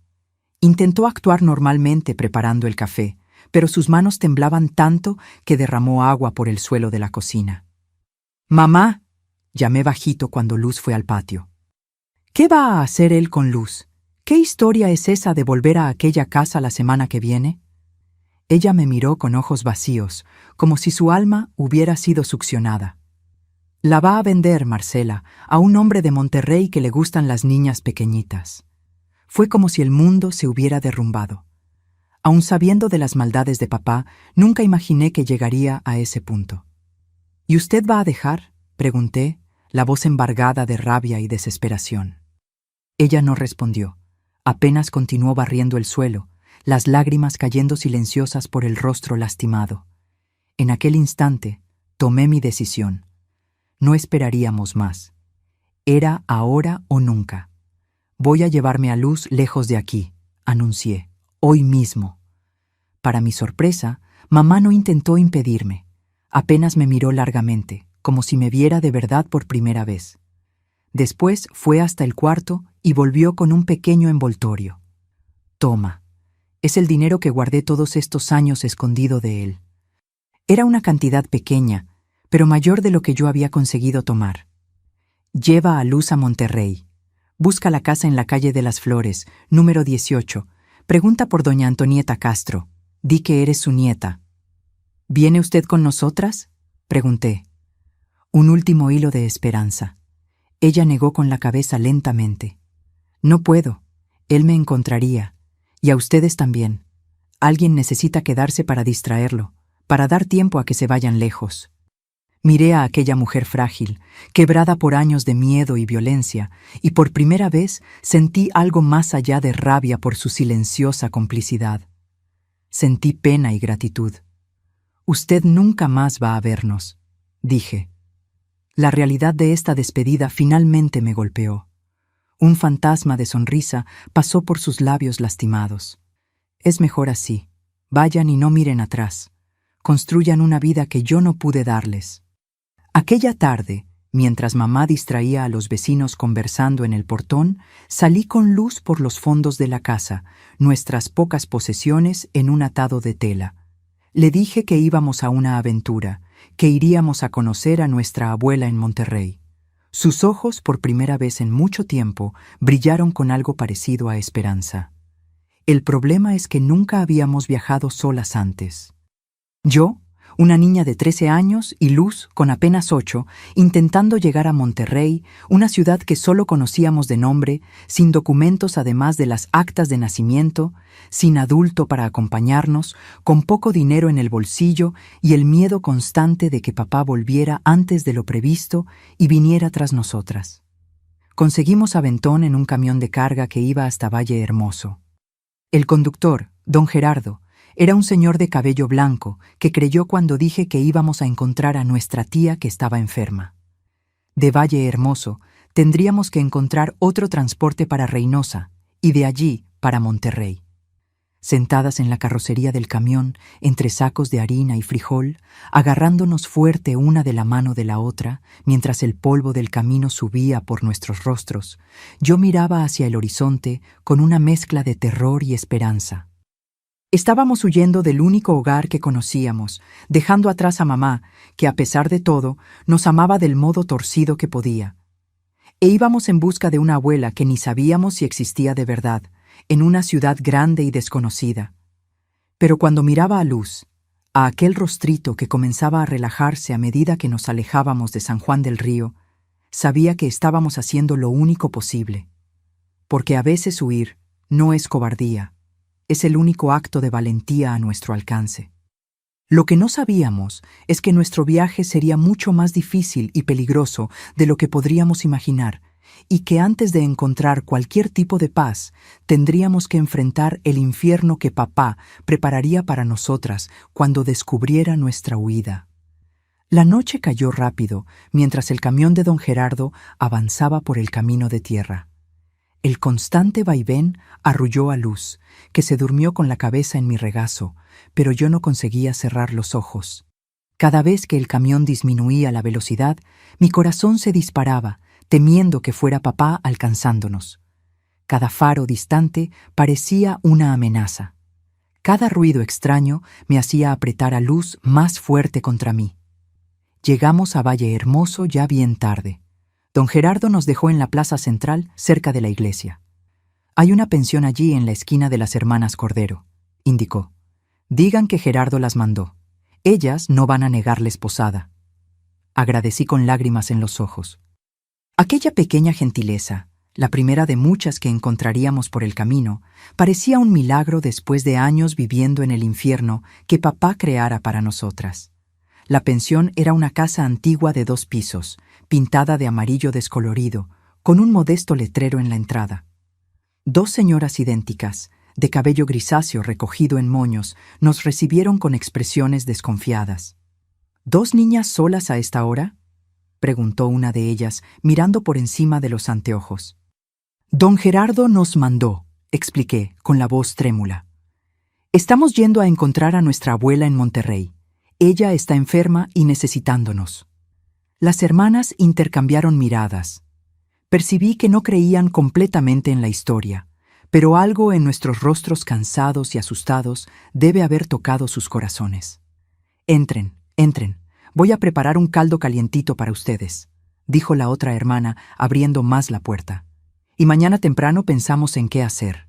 Intentó actuar normalmente preparando el café, pero sus manos temblaban tanto que derramó agua por el suelo de la cocina. «¡Mamá!», llamé bajito cuando Luz fue al patio. «¿Qué va a hacer él con Luz? ¿Qué historia es esa de volver a aquella casa la semana que viene?». Ella me miró con ojos vacíos, como si su alma hubiera sido succionada. «La va a vender, Marcela, a un hombre de Monterrey que le gustan las niñas pequeñitas». Fue como si el mundo se hubiera derrumbado. Aun sabiendo de las maldades de papá, nunca imaginé que llegaría a ese punto. «¿Y usted va a dejar?», pregunté, la voz embargada de rabia y desesperación. Ella no respondió. Apenas continuó barriendo el suelo, las lágrimas cayendo silenciosas por el rostro lastimado. En aquel instante, tomé mi decisión. No esperaríamos más. Era ahora o nunca. «Voy a llevarme a Luz lejos de aquí», anuncié, «hoy mismo». Para mi sorpresa, mamá no intentó impedirme. Apenas me miró largamente, como si me viera de verdad por primera vez. Después fue hasta el cuarto y volvió con un pequeño envoltorio. «Toma. Es el dinero que guardé todos estos años escondido de él». Era una cantidad pequeña, pero mayor de lo que yo había conseguido tomar. «Lleva a Luz a Monterrey. Busca la casa en la calle de las Flores, número 18. Pregunta por doña Antonieta Castro. Di que eres su nieta». «¿Viene usted con nosotras?», pregunté. Un último hilo de esperanza. Ella negó con la cabeza lentamente. «No puedo. Él me encontraría. Y a ustedes también. Alguien necesita quedarse para distraerlo, para dar tiempo a que se vayan lejos». Miré a aquella mujer frágil, quebrada por años de miedo y violencia, y por primera vez sentí algo más allá de rabia por su silenciosa complicidad. Sentí pena y gratitud. «Usted nunca más va a vernos», dije. La realidad de esta despedida finalmente me golpeó. Un fantasma de sonrisa pasó por sus labios lastimados. «Es mejor así. Vayan y no miren atrás. Construyan una vida que yo no pude darles». Aquella tarde, mientras mamá distraía a los vecinos conversando en el portón, salí con Luz por los fondos de la casa, nuestras pocas posesiones en un atado de tela. Le dije que íbamos a una aventura, que iríamos a conocer a nuestra abuela en Monterrey. Sus ojos, por primera vez en mucho tiempo, brillaron con algo parecido a esperanza. El problema es que nunca habíamos viajado solas antes. Yo, una niña de 13 años, y Luz, con apenas 8, intentando llegar a Monterrey, una ciudad que solo conocíamos de nombre, sin documentos además de las actas de nacimiento, sin adulto para acompañarnos, con poco dinero en el bolsillo y el miedo constante de que papá volviera antes de lo previsto y viniera tras nosotras. Conseguimos aventón en un camión de carga que iba hasta Valle Hermoso. El conductor, don Gerardo, era un señor de cabello blanco que creyó cuando dije que íbamos a encontrar a nuestra tía que estaba enferma. De Valle Hermoso tendríamos que encontrar otro transporte para Reynosa y de allí para Monterrey. Sentadas en la carrocería del camión, entre sacos de harina y frijol, agarrándonos fuerte una de la mano de la otra, mientras el polvo del camino subía por nuestros rostros, yo miraba hacia el horizonte con una mezcla de terror y esperanza. Estábamos huyendo del único hogar que conocíamos, dejando atrás a mamá, que a pesar de todo, nos amaba del modo torcido que podía. E íbamos en busca de una abuela que ni sabíamos si existía de verdad, en una ciudad grande y desconocida. Pero cuando miraba a Luz, a aquel rostrito que comenzaba a relajarse a medida que nos alejábamos de San Juan del Río, sabía que estábamos haciendo lo único posible. Porque a veces huir no es cobardía. Es el único acto de valentía a nuestro alcance. Lo que no sabíamos es que nuestro viaje sería mucho más difícil y peligroso de lo que podríamos imaginar, y que antes de encontrar cualquier tipo de paz, tendríamos que enfrentar el infierno que papá prepararía para nosotras cuando descubriera nuestra huida. La noche cayó rápido mientras el camión de don Gerardo avanzaba por el camino de tierra. El constante vaivén arrulló a Luz, que se durmió con la cabeza en mi regazo, pero yo no conseguía cerrar los ojos. Cada vez que el camión disminuía la velocidad, mi corazón se disparaba, temiendo que fuera papá alcanzándonos. Cada faro distante parecía una amenaza. Cada ruido extraño me hacía apretar a Luz más fuerte contra mí. Llegamos a Valle Hermoso ya bien tarde. Don Gerardo nos dejó en la plaza central, cerca de la iglesia. Hay una pensión allí en la esquina de las hermanas Cordero, indicó. Digan que Gerardo las mandó. Ellas no van a negarles posada. Agradecí con lágrimas en los ojos. Aquella pequeña gentileza, la primera de muchas que encontraríamos por el camino, parecía un milagro después de años viviendo en el infierno que papá creara para nosotras. La pensión era una casa antigua de 2 pisos, pintada de amarillo descolorido, con un modesto letrero en la entrada. 2 señoras idénticas, de cabello grisáceo recogido en moños, nos recibieron con expresiones desconfiadas. ¿2 niñas solas a esta hora?, preguntó una de ellas, mirando por encima de los anteojos. Don Gerardo nos mandó, expliqué, con la voz trémula. Estamos yendo a encontrar a nuestra abuela en Monterrey. Ella está enferma y necesitándonos. Las hermanas intercambiaron miradas. Percibí que no creían completamente en la historia, pero algo en nuestros rostros cansados y asustados debe haber tocado sus corazones. Entren, entren. Voy a preparar un caldo calientito para ustedes, dijo la otra hermana, abriendo más la puerta. Y mañana temprano pensamos en qué hacer.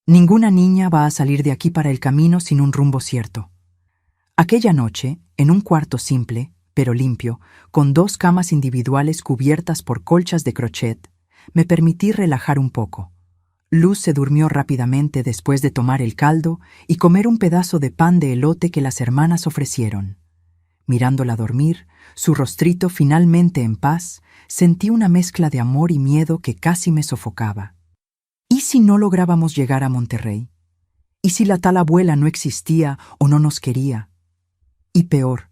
Ninguna niña va a salir de aquí para el camino sin un rumbo cierto. Aquella noche, en un cuarto simple, pero limpio, con 2 camas individuales cubiertas por colchas de crochet, me permití relajar un poco. Luz se durmió rápidamente después de tomar el caldo y comer un pedazo de pan de elote que las hermanas ofrecieron. Mirándola dormir, su rostrito finalmente en paz, sentí una mezcla de amor y miedo que casi me sofocaba. ¿Y si no lográbamos llegar a Monterrey? ¿Y si la tal abuela no existía o no nos quería? Y peor,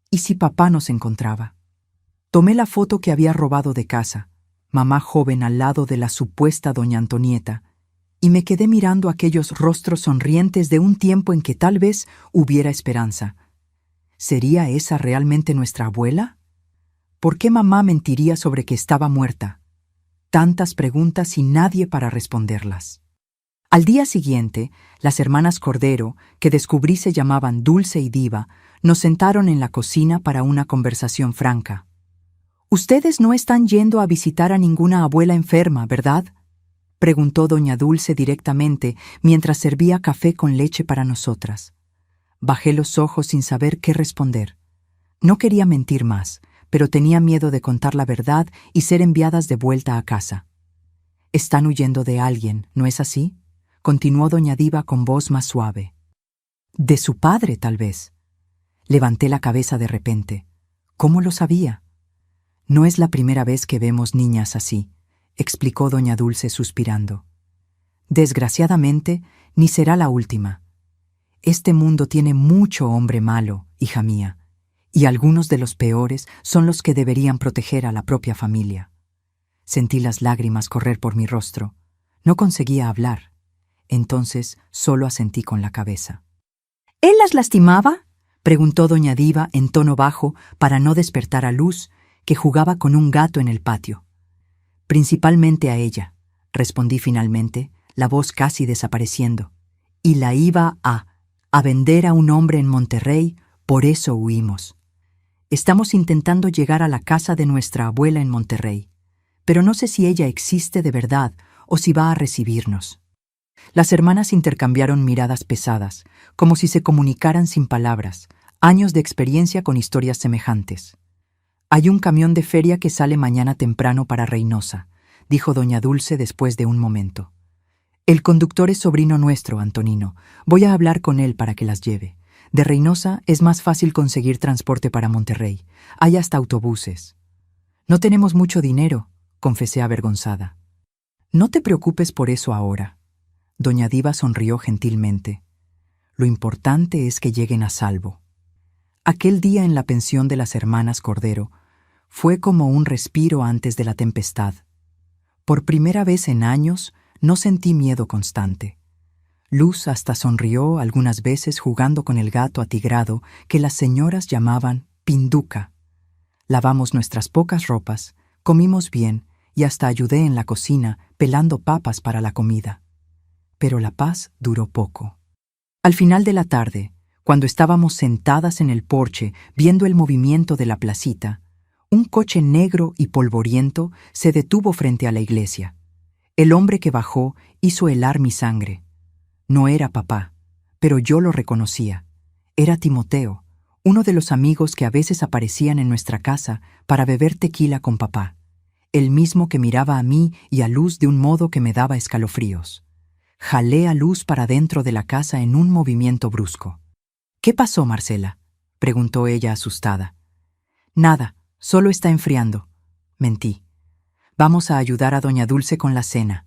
¿y si papá nos encontraba? Tomé la foto que había robado de casa, mamá joven al lado de la supuesta doña Antonieta, y me quedé mirando aquellos rostros sonrientes de un tiempo en que tal vez hubiera esperanza. ¿Sería esa realmente nuestra abuela? ¿Por qué mamá mentiría sobre que estaba muerta? Tantas preguntas y nadie para responderlas. Al día siguiente, las hermanas Cordero, que descubrí se llamaban Dulce y Diva, nos sentaron en la cocina para una conversación franca. «Ustedes no están yendo a visitar a ninguna abuela enferma, ¿verdad?», preguntó doña Dulce directamente mientras servía café con leche para nosotras. Bajé los ojos sin saber qué responder. No quería mentir más, pero tenía miedo de contar la verdad y ser enviadas de vuelta a casa. «Están huyendo de alguien, ¿no es así?», continuó doña Diva con voz más suave. «De su padre, tal vez». Levanté la cabeza de repente. ¿Cómo lo sabía? «No es la primera vez que vemos niñas así», explicó doña Dulce suspirando. «Desgraciadamente, ni será la última. Este mundo tiene mucho hombre malo, hija mía, y algunos de los peores son los que deberían proteger a la propia familia». Sentí las lágrimas correr por mi rostro. No conseguía hablar. Entonces solo asentí con la cabeza. «¿Él las lastimaba?», preguntó doña Diva en tono bajo para no despertar a Luz, que jugaba con un gato en el patio. «Principalmente a ella», respondí finalmente, la voz casi desapareciendo. «Y la iba a vender a un hombre en Monterrey, por eso huimos. Estamos intentando llegar a la casa de nuestra abuela en Monterrey, pero no sé si ella existe de verdad o si va a recibirnos». Las hermanas intercambiaron miradas pesadas, como si se comunicaran sin palabras, años de experiencia con historias semejantes. «Hay un camión de feria que sale mañana temprano para Reynosa», dijo doña Dulce después de un momento. «El conductor es sobrino nuestro, Antonino. Voy a hablar con él para que las lleve. De Reynosa es más fácil conseguir transporte para Monterrey. Hay hasta autobuses». «No tenemos mucho dinero», confesé avergonzada. «No te preocupes por eso ahora». Doña Diva sonrió gentilmente. «Lo importante es que lleguen a salvo». Aquel día en la pensión de las hermanas Cordero fue como un respiro antes de la tempestad. Por primera vez en años no sentí miedo constante. Luz hasta sonrió algunas veces jugando con el gato atigrado que las señoras llamaban Pinduca. Lavamos nuestras pocas ropas, comimos bien y hasta ayudé en la cocina pelando papas para la comida. Pero la paz duró poco. Al final de la tarde, cuando estábamos sentadas en el porche viendo el movimiento de la placita, un coche negro y polvoriento se detuvo frente a la iglesia. El hombre que bajó hizo helar mi sangre. No era papá, pero yo lo reconocía. Era Timoteo, uno de los amigos que a veces aparecían en nuestra casa para beber tequila con papá, el mismo que miraba a mí y a Luz de un modo que me daba escalofríos. Jalé a Luz para dentro de la casa en un movimiento brusco. «¿Qué pasó, Marcela?», preguntó ella asustada. «Nada, solo está enfriando», mentí. «Vamos a ayudar a doña Dulce con la cena».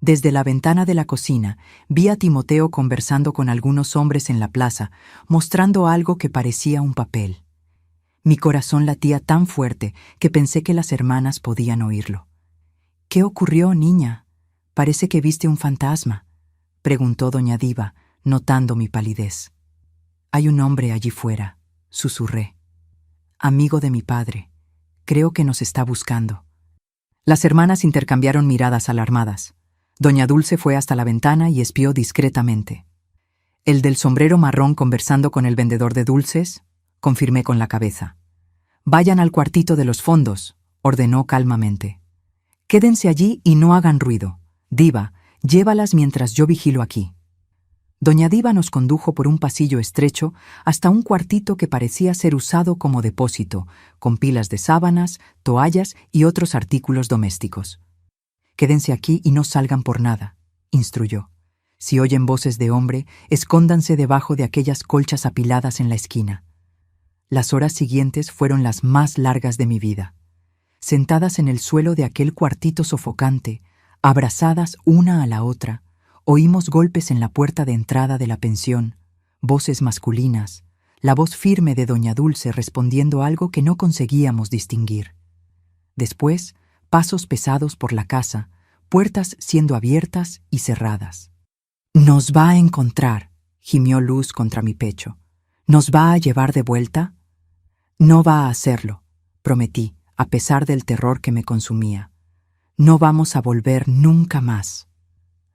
Desde la ventana de la cocina vi a Timoteo conversando con algunos hombres en la plaza, mostrando algo que parecía un papel. Mi corazón latía tan fuerte que pensé que las hermanas podían oírlo. «¿Qué ocurrió, niña? Parece que viste un fantasma», preguntó doña Diva, notando mi palidez. «Hay un hombre allí fuera», susurré. «Amigo de mi padre. Creo que nos está buscando». Las hermanas intercambiaron miradas alarmadas. Doña Dulce fue hasta la ventana y espió discretamente. «El del sombrero marrón conversando con el vendedor de dulces», confirmé con la cabeza. «Vayan al cuartito de los fondos», ordenó calmamente. «Quédense allí y no hagan ruido. Diva, llévalas mientras yo vigilo aquí». Doña Diva nos condujo por un pasillo estrecho hasta un cuartito que parecía ser usado como depósito, con pilas de sábanas, toallas y otros artículos domésticos. «Quédense aquí y no salgan por nada», instruyó. «Si oyen voces de hombre, escóndanse debajo de aquellas colchas apiladas en la esquina». Las horas siguientes fueron las más largas de mi vida. Sentadas en el suelo de aquel cuartito sofocante, abrazadas una a la otra, oímos golpes en la puerta de entrada de la pensión, voces masculinas, la voz firme de doña Dulce respondiendo algo que no conseguíamos distinguir. Después, pasos pesados por la casa, puertas siendo abiertas y cerradas. «Nos va a encontrar», gimió Luz contra mi pecho. «¿Nos va a llevar de vuelta?» «No va a hacerlo», prometí, a pesar del terror que me consumía. «No vamos a volver nunca más».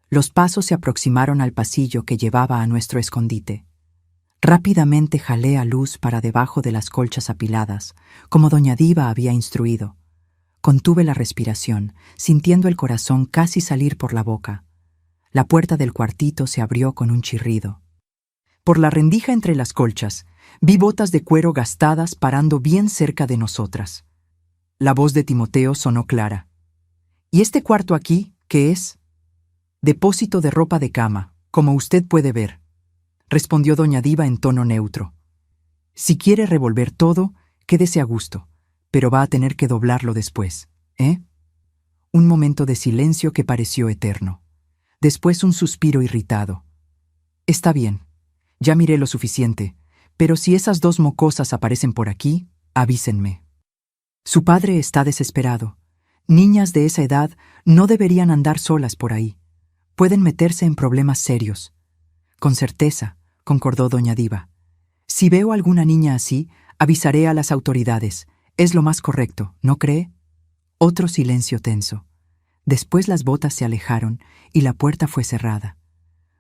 Los pasos se aproximaron al pasillo que llevaba a nuestro escondite. Rápidamente jalé a Luz para debajo de las colchas apiladas, como doña Diva había instruido. Contuve la respiración, sintiendo el corazón casi salir por la boca. La puerta del cuartito se abrió con un chirrido. Por la rendija entre las colchas, vi botas de cuero gastadas parando bien cerca de nosotras. La voz de Timoteo sonó clara. «¿Y este cuarto aquí, qué es?» «Depósito de ropa de cama, como usted puede ver», respondió doña Diva en tono neutro. «Si quiere revolver todo, quédese a gusto, pero va a tener que doblarlo después, ¿eh?» Un momento de silencio que pareció eterno. Después un suspiro irritado. «Está bien, ya miré lo suficiente, pero si esas dos mocosas aparecen por aquí, avísenme». Su padre está desesperado. Niñas de esa edad no deberían andar solas por ahí. Pueden meterse en problemas serios. «Con certeza», concordó doña Diva. «Si veo alguna niña así, avisaré a las autoridades. Es lo más correcto, ¿no cree?» Otro silencio tenso. Después las botas se alejaron y la puerta fue cerrada.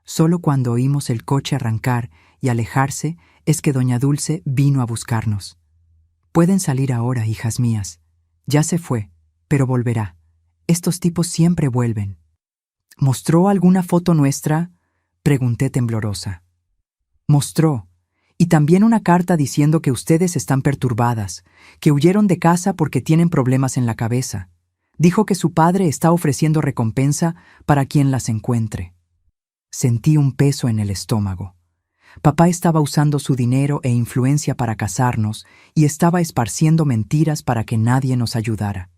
Solo cuando oímos el coche arrancar y alejarse es que doña Dulce vino a buscarnos. «Pueden salir ahora, hijas mías. Ya se fue, pero volverá. Estos tipos siempre vuelven». «¿Mostró alguna foto nuestra?», pregunté temblorosa. «Mostró. Y también una carta diciendo que ustedes están perturbadas, que huyeron de casa porque tienen problemas en la cabeza. Dijo que su padre está ofreciendo recompensa para quien las encuentre». Sentí un peso en el estómago. Papá estaba usando su dinero e influencia para casarnos y estaba esparciendo mentiras para que nadie nos ayudara.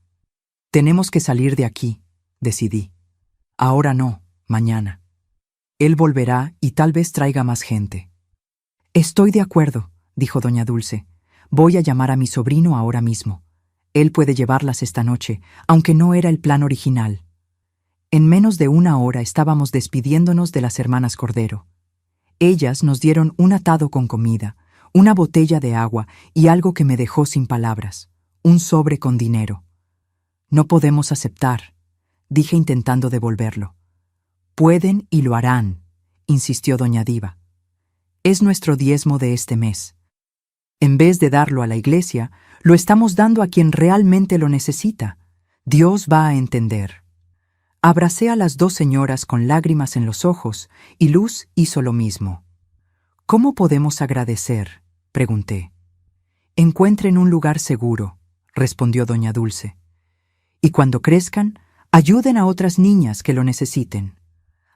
«Tenemos que salir de aquí», decidí. «Ahora no, mañana. Él volverá y tal vez traiga más gente». «Estoy de acuerdo», dijo doña Dulce. «Voy a llamar a mi sobrino ahora mismo. Él puede llevarlas esta noche, aunque no era el plan original». En menos de una hora estábamos despidiéndonos de las hermanas Cordero. Ellas nos dieron un atado con comida, una botella de agua y algo que me dejó sin palabras, un sobre con dinero. No podemos aceptar, dije intentando devolverlo. Pueden y lo harán, insistió doña Diva. Es nuestro diezmo de este mes. En vez de darlo a la iglesia, lo estamos dando a quien realmente lo necesita. Dios va a entender. Abracé a las dos señoras con lágrimas en los ojos y Luz hizo lo mismo. ¿Cómo podemos agradecer?, pregunté. Encuentren un lugar seguro, respondió doña Dulce. Y cuando crezcan, ayuden a otras niñas que lo necesiten.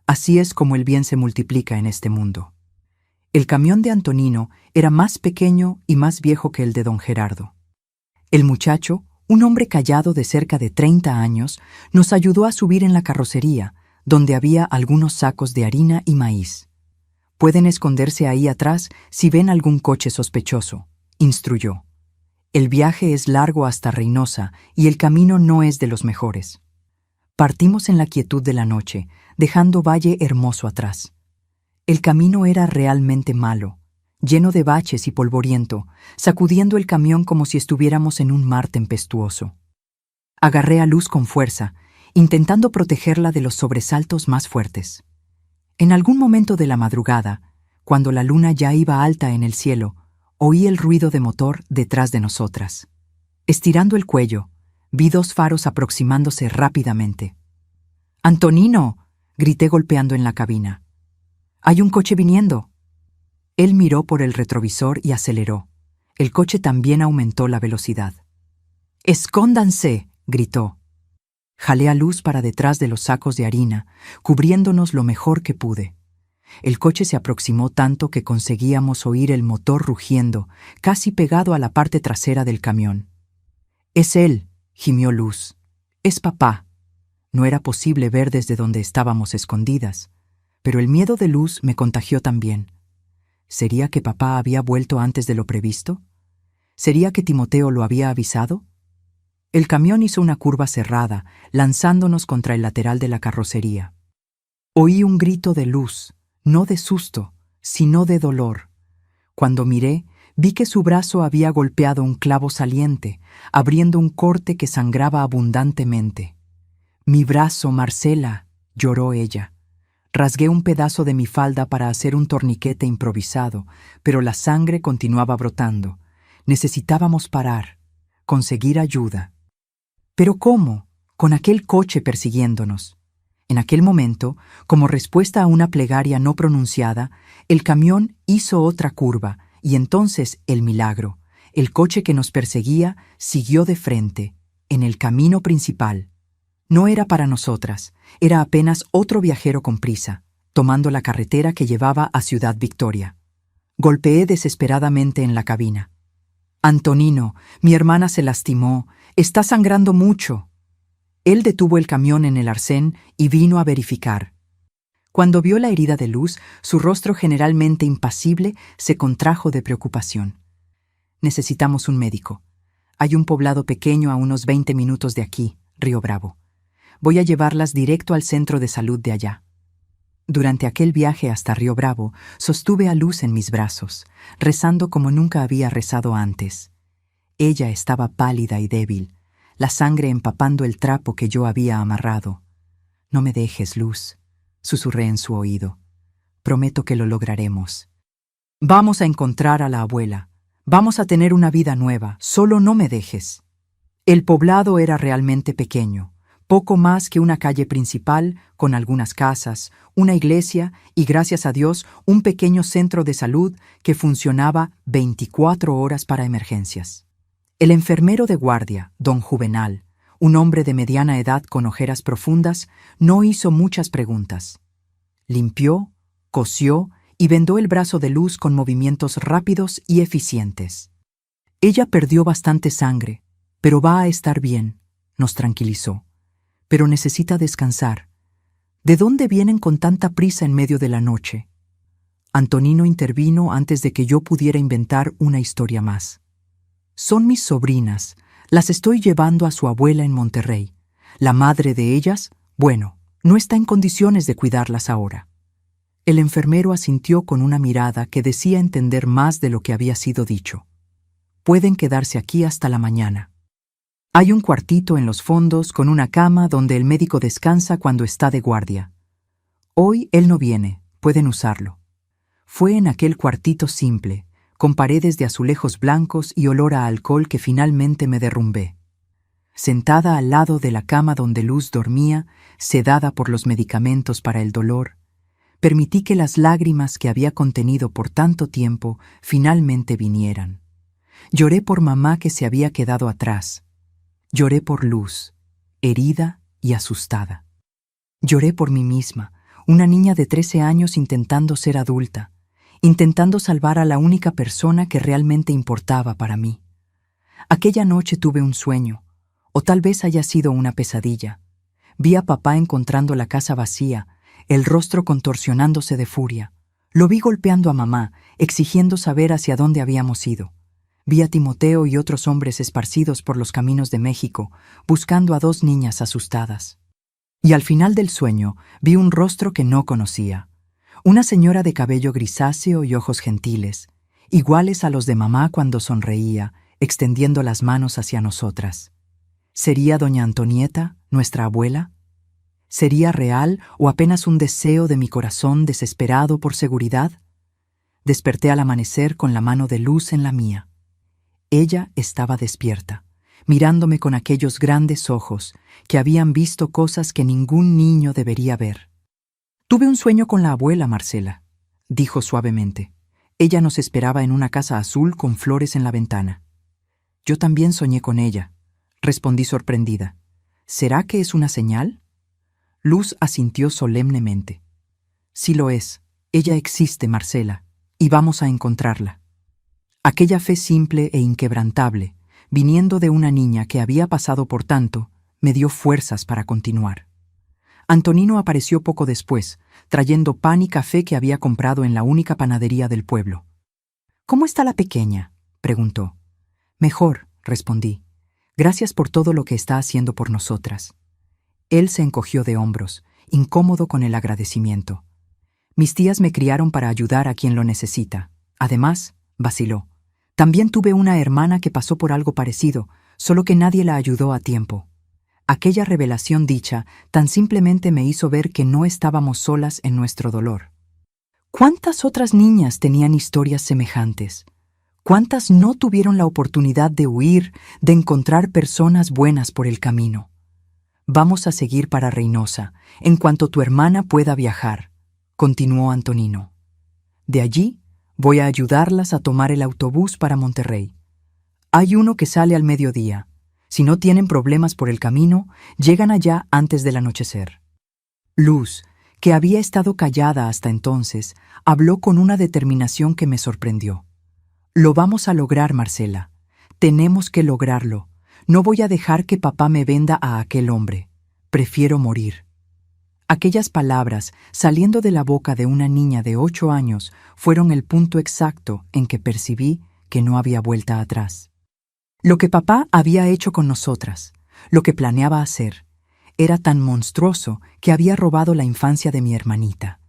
Así es como el bien se multiplica en este mundo. El camión de Antonino era más pequeño y más viejo que el de don Gerardo. El muchacho, un hombre callado de cerca de 30 años, nos ayudó a subir en la carrocería, donde había algunos sacos de harina y maíz. Pueden esconderse ahí atrás si ven algún coche sospechoso, instruyó. El viaje es largo hasta Reynosa y el camino no es de los mejores. Partimos en la quietud de la noche, dejando Valle Hermoso atrás. El camino era realmente malo, lleno de baches y polvoriento, sacudiendo el camión como si estuviéramos en un mar tempestuoso. Agarré a Luz con fuerza, intentando protegerla de los sobresaltos más fuertes. En algún momento de la madrugada, cuando la luna ya iba alta en el cielo, oí el ruido de motor detrás de nosotras. Estirando el cuello, vi dos faros aproximándose rápidamente. «¡Antonino!», grité golpeando en la cabina. «¡Hay un coche viniendo!». Él miró por el retrovisor y aceleró. El coche también aumentó la velocidad. «¡Escóndanse!», gritó. Jalé a Luz para detrás de los sacos de harina, cubriéndonos lo mejor que pude. El coche se aproximó tanto que conseguíamos oír el motor rugiendo, casi pegado a la parte trasera del camión. «Es él», gimió Luz. «Es papá». No era posible ver desde donde estábamos escondidas, pero el miedo de Luz me contagió también. ¿Sería que papá había vuelto antes de lo previsto? ¿Sería que Timoteo lo había avisado? El camión hizo una curva cerrada, lanzándonos contra el lateral de la carrocería. Oí un grito de Luz, no de susto, sino de dolor. Cuando miré, vi que su brazo había golpeado un clavo saliente, abriendo un corte que sangraba abundantemente. «Mi brazo, Marcela», lloró ella. Rasgué un pedazo de mi falda para hacer un torniquete improvisado, pero la sangre continuaba brotando. Necesitábamos parar, conseguir ayuda. ¿Pero cómo? Con aquel coche persiguiéndonos. En aquel momento, como respuesta a una plegaria no pronunciada, el camión hizo otra curva, y entonces el milagro. El coche que nos perseguía siguió de frente, en el camino principal. No era para nosotras, era apenas otro viajero con prisa, tomando la carretera que llevaba a Ciudad Victoria. Golpeé desesperadamente en la cabina. «Antonino, mi hermana se lastimó, está sangrando mucho». Él detuvo el camión en el arcén y vino a verificar. Cuando vio la herida de Luz, su rostro generalmente impasible se contrajo de preocupación. «Necesitamos un médico. Hay un poblado pequeño a unos 20 minutos de aquí, Río Bravo. Voy a llevarlas directo al centro de salud de allá». Durante aquel viaje hasta Río Bravo, sostuve a Luz en mis brazos, rezando como nunca había rezado antes. Ella estaba pálida y débil, la sangre empapando el trapo que yo había amarrado. «No me dejes, Luz», susurré en su oído. «Prometo que lo lograremos. Vamos a encontrar a la abuela. Vamos a tener una vida nueva, solo no me dejes». El poblado era realmente pequeño. Poco más que una calle principal, con algunas casas, una iglesia y, gracias a Dios, un pequeño centro de salud que funcionaba 24 horas para emergencias. El enfermero de guardia, don Juvenal, un hombre de mediana edad con ojeras profundas, no hizo muchas preguntas. Limpió, cosió y vendó el brazo de Luz con movimientos rápidos y eficientes. «Ella perdió bastante sangre, pero va a estar bien», nos tranquilizó. «Pero necesita descansar. ¿De dónde vienen con tanta prisa en medio de la noche?». Antonino intervino antes de que yo pudiera inventar una historia más. «Son mis sobrinas. Las estoy llevando a su abuela en Monterrey. La madre de ellas, bueno, no está en condiciones de cuidarlas ahora». El enfermero asintió con una mirada que decía entender más de lo que había sido dicho. «Pueden quedarse aquí hasta la mañana». Hay un cuartito en los fondos con una cama donde el médico descansa cuando está de guardia. Hoy él no viene, pueden usarlo. Fue en aquel cuartito simple, con paredes de azulejos blancos y olor a alcohol que finalmente me derrumbé. Sentada al lado de la cama donde Luz dormía, sedada por los medicamentos para el dolor, permití que las lágrimas que había contenido por tanto tiempo finalmente vinieran. Lloré por mamá que se había quedado atrás. Lloré por Luz, herida y asustada. Lloré por mí misma, una niña de 13 años intentando ser adulta, intentando salvar a la única persona que realmente importaba para mí. Aquella noche tuve un sueño, o tal vez haya sido una pesadilla. Vi a papá encontrando la casa vacía, el rostro contorsionándose de furia. Lo vi golpeando a mamá, exigiendo saber hacia dónde habíamos ido. Vi a Timoteo y otros hombres esparcidos por los caminos de México, buscando a 2 niñas asustadas. Y al final del sueño vi un rostro que no conocía. Una señora de cabello grisáceo y ojos gentiles, iguales a los de mamá cuando sonreía, extendiendo las manos hacia nosotras. ¿Sería doña Antonieta, nuestra abuela? ¿Sería real o apenas un deseo de mi corazón desesperado por seguridad? Desperté al amanecer con la mano de Luz en la mía. Ella estaba despierta, mirándome con aquellos grandes ojos que habían visto cosas que ningún niño debería ver. «Tuve un sueño con la abuela, Marcela», dijo suavemente. Ella nos esperaba en una casa azul con flores en la ventana. «Yo también soñé con ella», respondí sorprendida. «¿Será que es una señal?» Luz asintió solemnemente. «Sí lo es. Ella existe, Marcela, y vamos a encontrarla». Aquella fe simple e inquebrantable, viniendo de una niña que había pasado por tanto, me dio fuerzas para continuar. Antonino apareció poco después, trayendo pan y café que había comprado en la única panadería del pueblo. «¿Cómo está la pequeña?», preguntó. «Mejor», respondí. «Gracias por todo lo que está haciendo por nosotras». Él se encogió de hombros, incómodo con el agradecimiento. «Mis tías me criaron para ayudar a quien lo necesita. Además», vaciló, «también tuve una hermana que pasó por algo parecido, solo que nadie la ayudó a tiempo». Aquella revelación dicha tan simplemente me hizo ver que no estábamos solas en nuestro dolor. ¿Cuántas otras niñas tenían historias semejantes? ¿Cuántas no tuvieron la oportunidad de huir, de encontrar personas buenas por el camino? «Vamos a seguir para Reynosa, en cuanto tu hermana pueda viajar», continuó Antonino. «De allí voy a ayudarlas a tomar el autobús para Monterrey. Hay uno que sale al mediodía. Si no tienen problemas por el camino, llegan allá antes del anochecer». Luz, que había estado callada hasta entonces, habló con una determinación que me sorprendió. «Lo vamos a lograr, Marcela. Tenemos que lograrlo. No voy a dejar que papá me venda a aquel hombre. Prefiero morir». Aquellas palabras, saliendo de la boca de una niña de 8 años, fueron el punto exacto en que percibí que no había vuelta atrás. Lo que papá había hecho con nosotras, lo que planeaba hacer, era tan monstruoso que había robado la infancia de mi hermanita,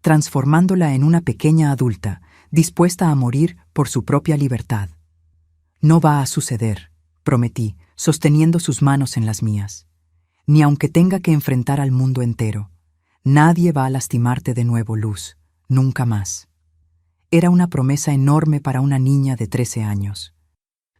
transformándola en una pequeña adulta, dispuesta a morir por su propia libertad. «No va a suceder», prometí, sosteniendo sus manos en las mías. «Ni aunque tenga que enfrentar al mundo entero. Nadie va a lastimarte de nuevo, Luz, nunca más». Era una promesa enorme para una niña de 13 años.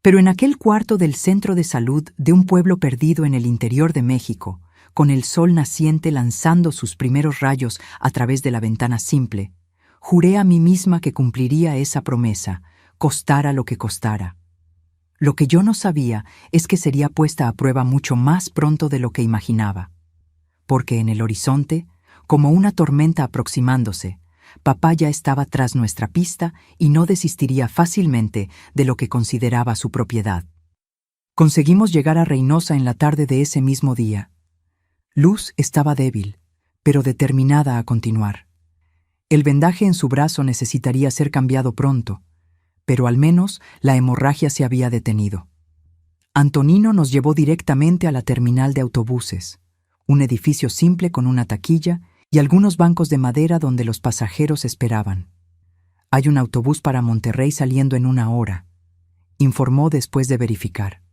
Pero en aquel cuarto del centro de salud de un pueblo perdido en el interior de México, con el sol naciente lanzando sus primeros rayos a través de la ventana simple, juré a mí misma que cumpliría esa promesa, costara lo que costara. Lo que yo no sabía es que sería puesta a prueba mucho más pronto de lo que imaginaba. Porque en el horizonte, como una tormenta aproximándose, papá ya estaba tras nuestra pista y no desistiría fácilmente de lo que consideraba su propiedad. Conseguimos llegar a Reynosa en la tarde de ese mismo día. Luz estaba débil, pero determinada a continuar. El vendaje en su brazo necesitaría ser cambiado pronto, pero al menos la hemorragia se había detenido. Antonino nos llevó directamente a la terminal de autobuses, un edificio simple con una taquilla y algunos bancos de madera donde los pasajeros esperaban. «Hay un autobús para Monterrey saliendo en 1 hora», informó después de verificar.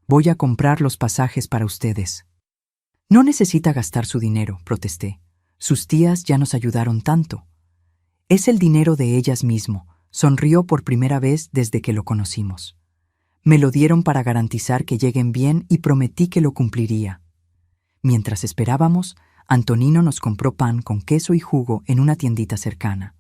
Voy a comprar los pasajes para ustedes. No necesita gastar su dinero, protesté. Sus tías ya nos ayudaron tanto. Es el dinero de ellas mismo, sonrió por primera vez desde que lo conocimos. Me lo dieron para garantizar que lleguen bien y prometí que lo cumpliría. Mientras esperábamos, Antonino nos compró pan con queso y jugo en una tiendita cercana.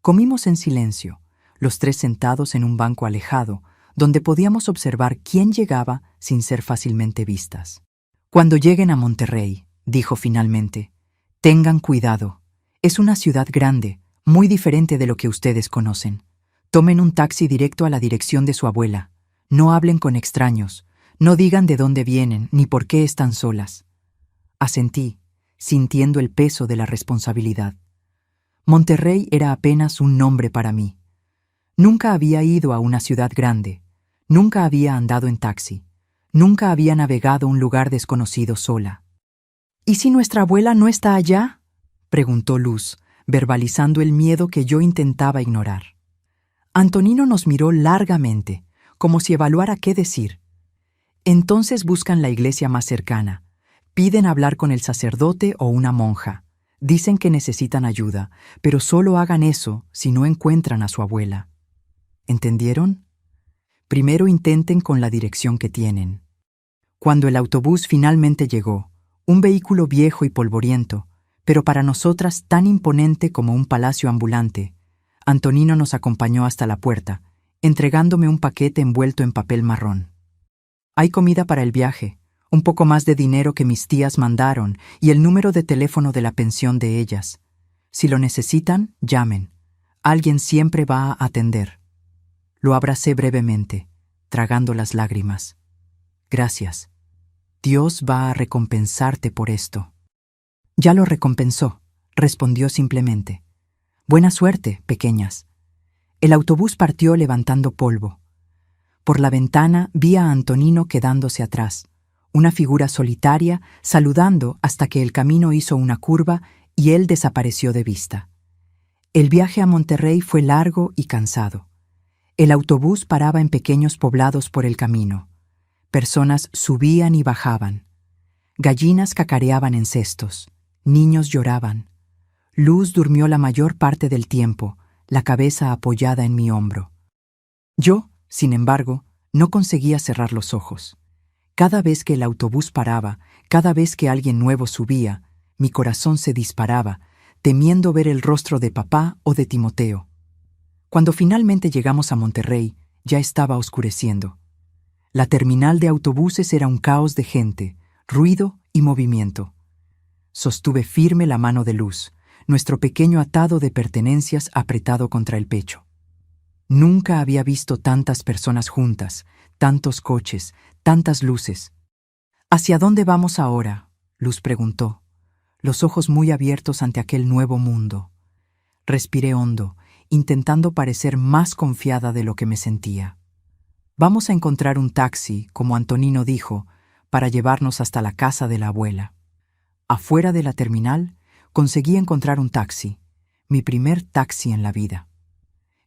Comimos en silencio, los tres sentados en un banco alejado, donde podíamos observar quién llegaba sin ser fácilmente vistas. Cuando lleguen a Monterrey, dijo finalmente, tengan cuidado. Es una ciudad grande, muy diferente de lo que ustedes conocen. Tomen un taxi directo a la dirección de su abuela. No hablen con extraños, no digan de dónde vienen ni por qué están solas. Asentí, sintiendo el peso de la responsabilidad. Monterrey era apenas un nombre para mí. Nunca había ido a una ciudad grande, nunca había andado en taxi, nunca había navegado un lugar desconocido sola. ¿Y si nuestra abuela no está allá?, preguntó Luz, verbalizando el miedo que yo intentaba ignorar. Antonino nos miró largamente, como si evaluara qué decir. Entonces buscan la iglesia más cercana, piden hablar con el sacerdote o una monja, dicen que necesitan ayuda, pero solo hagan eso si no encuentran a su abuela. ¿Entendieron? Primero intenten con la dirección que tienen. Cuando el autobús finalmente llegó, un vehículo viejo y polvoriento, pero para nosotras tan imponente como un palacio ambulante, Antonino nos acompañó hasta la puerta, entregándome un paquete envuelto en papel marrón. Hay comida para el viaje, un poco más de dinero que mis tías mandaron y el número de teléfono de la pensión de ellas. Si lo necesitan, llamen. Alguien siempre va a atender. Lo abracé brevemente, tragando las lágrimas. Gracias. Dios va a recompensarte por esto. Ya lo recompensó, respondió simplemente. Buena suerte, pequeñas. El autobús partió levantando polvo. Por la ventana vi a Antonino quedándose atrás, una figura solitaria, saludando hasta que el camino hizo una curva y él desapareció de vista. El viaje a Monterrey fue largo y cansado. El autobús paraba en pequeños poblados por el camino. Personas subían y bajaban. Gallinas cacareaban en cestos. Niños lloraban. Luz durmió la mayor parte del tiempo, la cabeza apoyada en mi hombro. Yo, sin embargo, no conseguía cerrar los ojos. Cada vez que el autobús paraba, cada vez que alguien nuevo subía, mi corazón se disparaba, temiendo ver el rostro de papá o de Timoteo. Cuando finalmente llegamos a Monterrey, ya estaba oscureciendo. La terminal de autobuses era un caos de gente, ruido y movimiento. Sostuve firme la mano de Luz, nuestro pequeño atado de pertenencias apretado contra el pecho. Nunca había visto tantas personas juntas, tantos coches, tantas luces. ¿Hacia dónde vamos ahora?, Luz preguntó, los ojos muy abiertos ante aquel nuevo mundo. Respiré hondo, intentando parecer más confiada de lo que me sentía. Vamos a encontrar un taxi, como Antonino dijo, para llevarnos hasta la casa de la abuela. Afuera de la terminal, conseguí encontrar un taxi, mi primer taxi en la vida.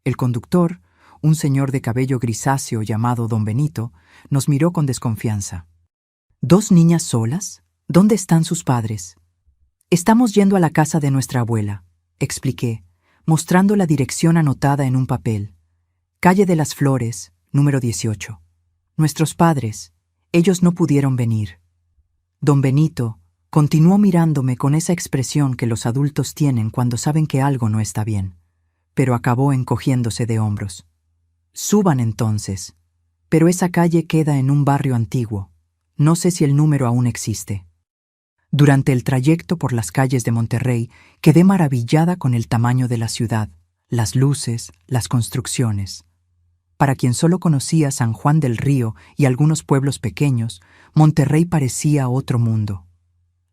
El conductor, un señor de cabello grisáceo llamado Don Benito, nos miró con desconfianza. ¿Dos niñas solas? ¿Dónde están sus padres? Estamos yendo a la casa de nuestra abuela, expliqué, mostrando la dirección anotada en un papel. Calle de las Flores, número 18. Nuestros padres, ellos no pudieron venir. Don Benito continuó mirándome con esa expresión que los adultos tienen cuando saben que algo no está bien, pero acabó encogiéndose de hombros. Suban entonces, pero esa calle queda en un barrio antiguo. No sé si el número aún existe. Durante el trayecto por las calles de Monterrey, quedé maravillada con el tamaño de la ciudad, las luces, las construcciones. Para quien solo conocía San Juan del Río y algunos pueblos pequeños, Monterrey parecía otro mundo.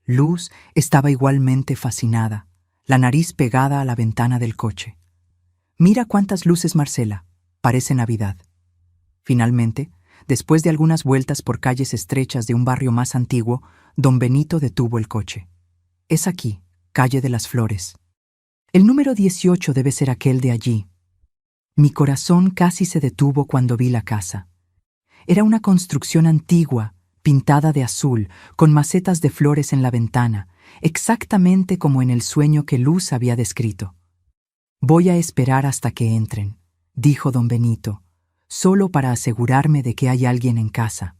Luz estaba igualmente fascinada, la nariz pegada a la ventana del coche. «Mira cuántas luces, Marcela, parece Navidad». Finalmente, después de algunas vueltas por calles estrechas de un barrio más antiguo, Don Benito detuvo el coche. «Es aquí, calle de las Flores. El número 18 debe ser aquel de allí». Mi corazón casi se detuvo cuando vi la casa. Era una construcción antigua, pintada de azul, con macetas de flores en la ventana, exactamente como en el sueño que Luz había descrito. «Voy a esperar hasta que entren», dijo don Benito, «solo para asegurarme de que hay alguien en casa».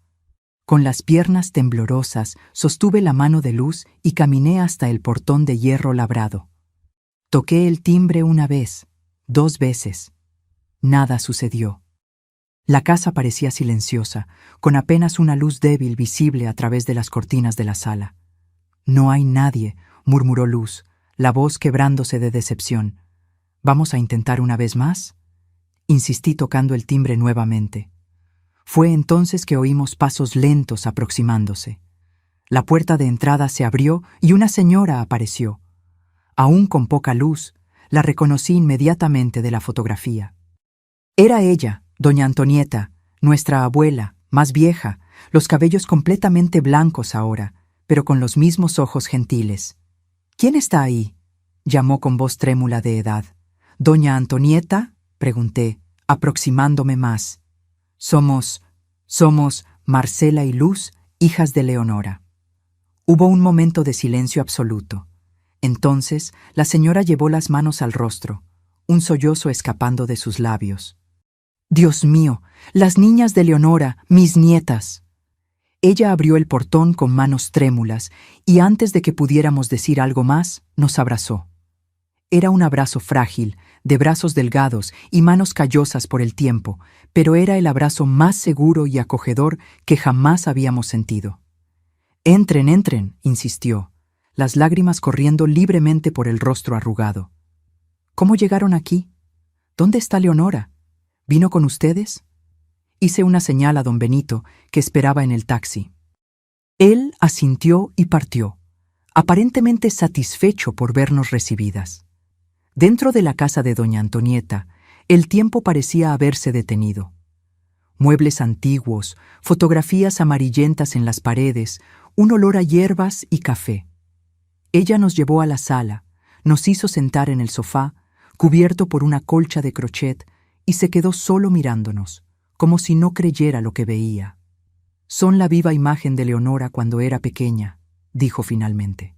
Con las piernas temblorosas, sostuve la mano de Luz y caminé hasta el portón de hierro labrado. Toqué el timbre una vez, 2 veces. Nada sucedió. La casa parecía silenciosa, con apenas una luz débil visible a través de las cortinas de la sala. «No hay nadie», murmuró Luz, la voz quebrándose de decepción. «¿Vamos a intentar una vez más?», insistí tocando el timbre nuevamente. Fue entonces que oímos pasos lentos aproximándose. La puerta de entrada se abrió y una señora apareció. Aún con poca luz, la reconocí inmediatamente de la fotografía. Era ella, doña Antonieta, nuestra abuela, más vieja, los cabellos completamente blancos ahora, pero con los mismos ojos gentiles. «¿Quién está ahí?», llamó con voz trémula de edad. «¿Doña Antonieta?», pregunté, aproximándome más. Somos Marcela y Luz, hijas de Leonora». Hubo un momento de silencio absoluto. Entonces, la señora llevó las manos al rostro, un sollozo escapando de sus labios. «Dios mío, las niñas de Leonora, mis nietas». Ella abrió el portón con manos trémulas y antes de que pudiéramos decir algo más, nos abrazó. Era un abrazo frágil, de brazos delgados y manos callosas por el tiempo, pero era el abrazo más seguro y acogedor que jamás habíamos sentido. «Entren, entren», insistió, las lágrimas corriendo libremente por el rostro arrugado. «¿Cómo llegaron aquí? ¿Dónde está Leonora? ¿Vino con ustedes?». Hice una señal a don Benito, que esperaba en el taxi. Él asintió y partió, aparentemente satisfecho por vernos recibidas. Dentro de la casa de doña Antonieta, el tiempo parecía haberse detenido. Muebles antiguos, fotografías amarillentas en las paredes, un olor a hierbas y café. Ella nos llevó a la sala, nos hizo sentar en el sofá, cubierto por una colcha de crochet, y se quedó solo mirándonos, como si no creyera lo que veía. «Son la viva imagen de Leonora cuando era pequeña», dijo finalmente.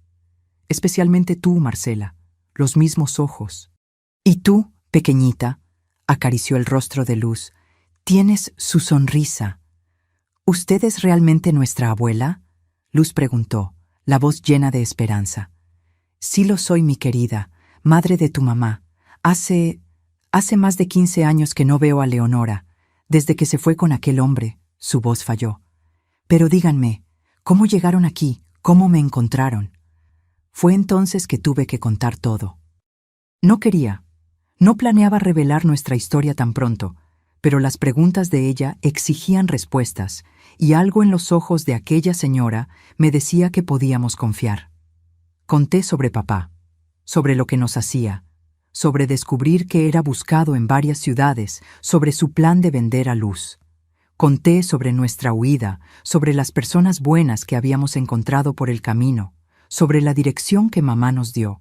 «Especialmente tú, Marcela, los mismos ojos. Y tú, pequeñita», acarició el rostro de Luz, «tienes su sonrisa». «¿Usted es realmente nuestra abuela?», Luz preguntó, la voz llena de esperanza. «Sí lo soy, mi querida, madre de tu mamá. Hace más de 15 años que no veo a Leonora, desde que se fue con aquel hombre», su voz falló. «Pero díganme, ¿cómo llegaron aquí? ¿Cómo me encontraron?». Fue entonces que tuve que contar todo. No planeaba revelar nuestra historia tan pronto, pero las preguntas de ella exigían respuestas, y algo en los ojos de aquella señora me decía que podíamos confiar. Conté sobre papá, sobre lo que nos hacía, sobre descubrir que era buscado en varias ciudades, sobre su plan de vender a Luz. Conté sobre nuestra huida, sobre las personas buenas que habíamos encontrado por el camino, sobre la dirección que mamá nos dio.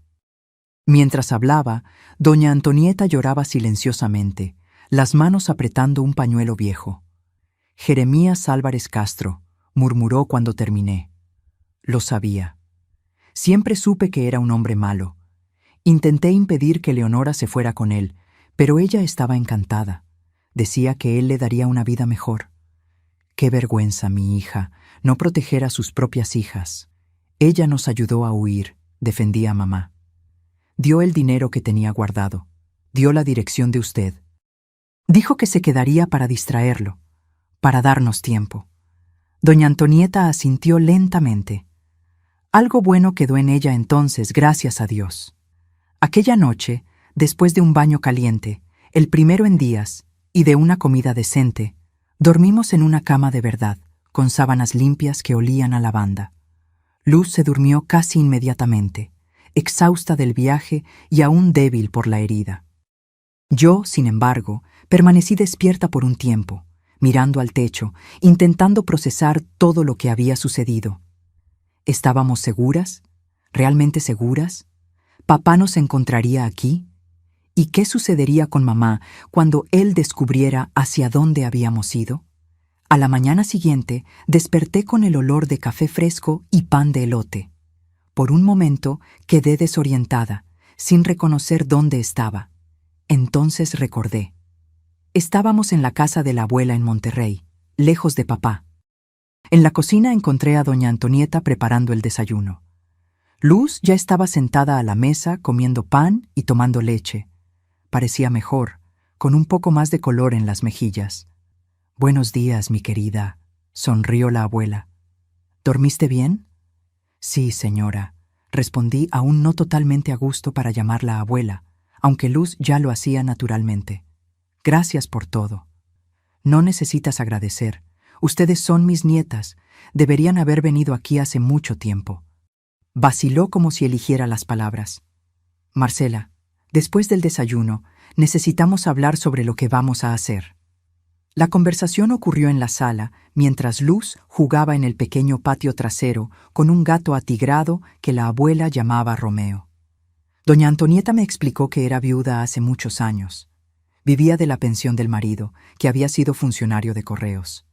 Mientras hablaba, doña Antonieta lloraba silenciosamente, las manos apretando un pañuelo viejo. «Jeremías Álvarez Castro», murmuró cuando terminé. Lo sabía. Siempre supe que era un hombre malo. Intenté impedir que Leonora se fuera con él, pero ella estaba encantada. Decía que él le daría una vida mejor. Qué vergüenza, mi hija, no proteger a sus propias hijas. Ella nos ayudó a huir, defendía a mamá. Dio el dinero que tenía guardado. Dio la dirección de usted. Dijo que se quedaría para distraerlo, para darnos tiempo. Doña Antonieta asintió lentamente. Algo bueno quedó en ella entonces, gracias a Dios. Aquella noche, después de un baño caliente, el primero en días, y de una comida decente, dormimos en una cama de verdad, con sábanas limpias que olían a lavanda. Luz se durmió casi inmediatamente, exhausta del viaje y aún débil por la herida. Yo, sin embargo, permanecí despierta por un tiempo, mirando al techo, intentando procesar todo lo que había sucedido. ¿Estábamos seguras? ¿Realmente seguras? ¿Papá nos encontraría aquí? ¿Y qué sucedería con mamá cuando él descubriera hacia dónde habíamos ido? A la mañana siguiente desperté con el olor de café fresco y pan de elote. Por un momento quedé desorientada, sin reconocer dónde estaba. Entonces recordé. Estábamos en la casa de la abuela en Monterrey, lejos de papá. En la cocina encontré a doña Antonieta preparando el desayuno. Luz ya estaba sentada a la mesa comiendo pan y tomando leche. Parecía mejor, con un poco más de color en las mejillas. «Buenos días, mi querida», sonrió la abuela. «¿Dormiste bien?» «Sí, señora», respondí aún no totalmente a gusto para llamarla abuela, aunque Luz ya lo hacía naturalmente. «Gracias por todo». «No necesitas agradecer. Ustedes son mis nietas. Deberían haber venido aquí hace mucho tiempo». Vaciló como si eligiera las palabras. «Marcela, después del desayuno, necesitamos hablar sobre lo que vamos a hacer». La conversación ocurrió en la sala, mientras Luz jugaba en el pequeño patio trasero con un gato atigrado que la abuela llamaba Romeo. Doña Antonieta me explicó que era viuda hace muchos años. Vivía de la pensión del marido, que había sido funcionario de correos.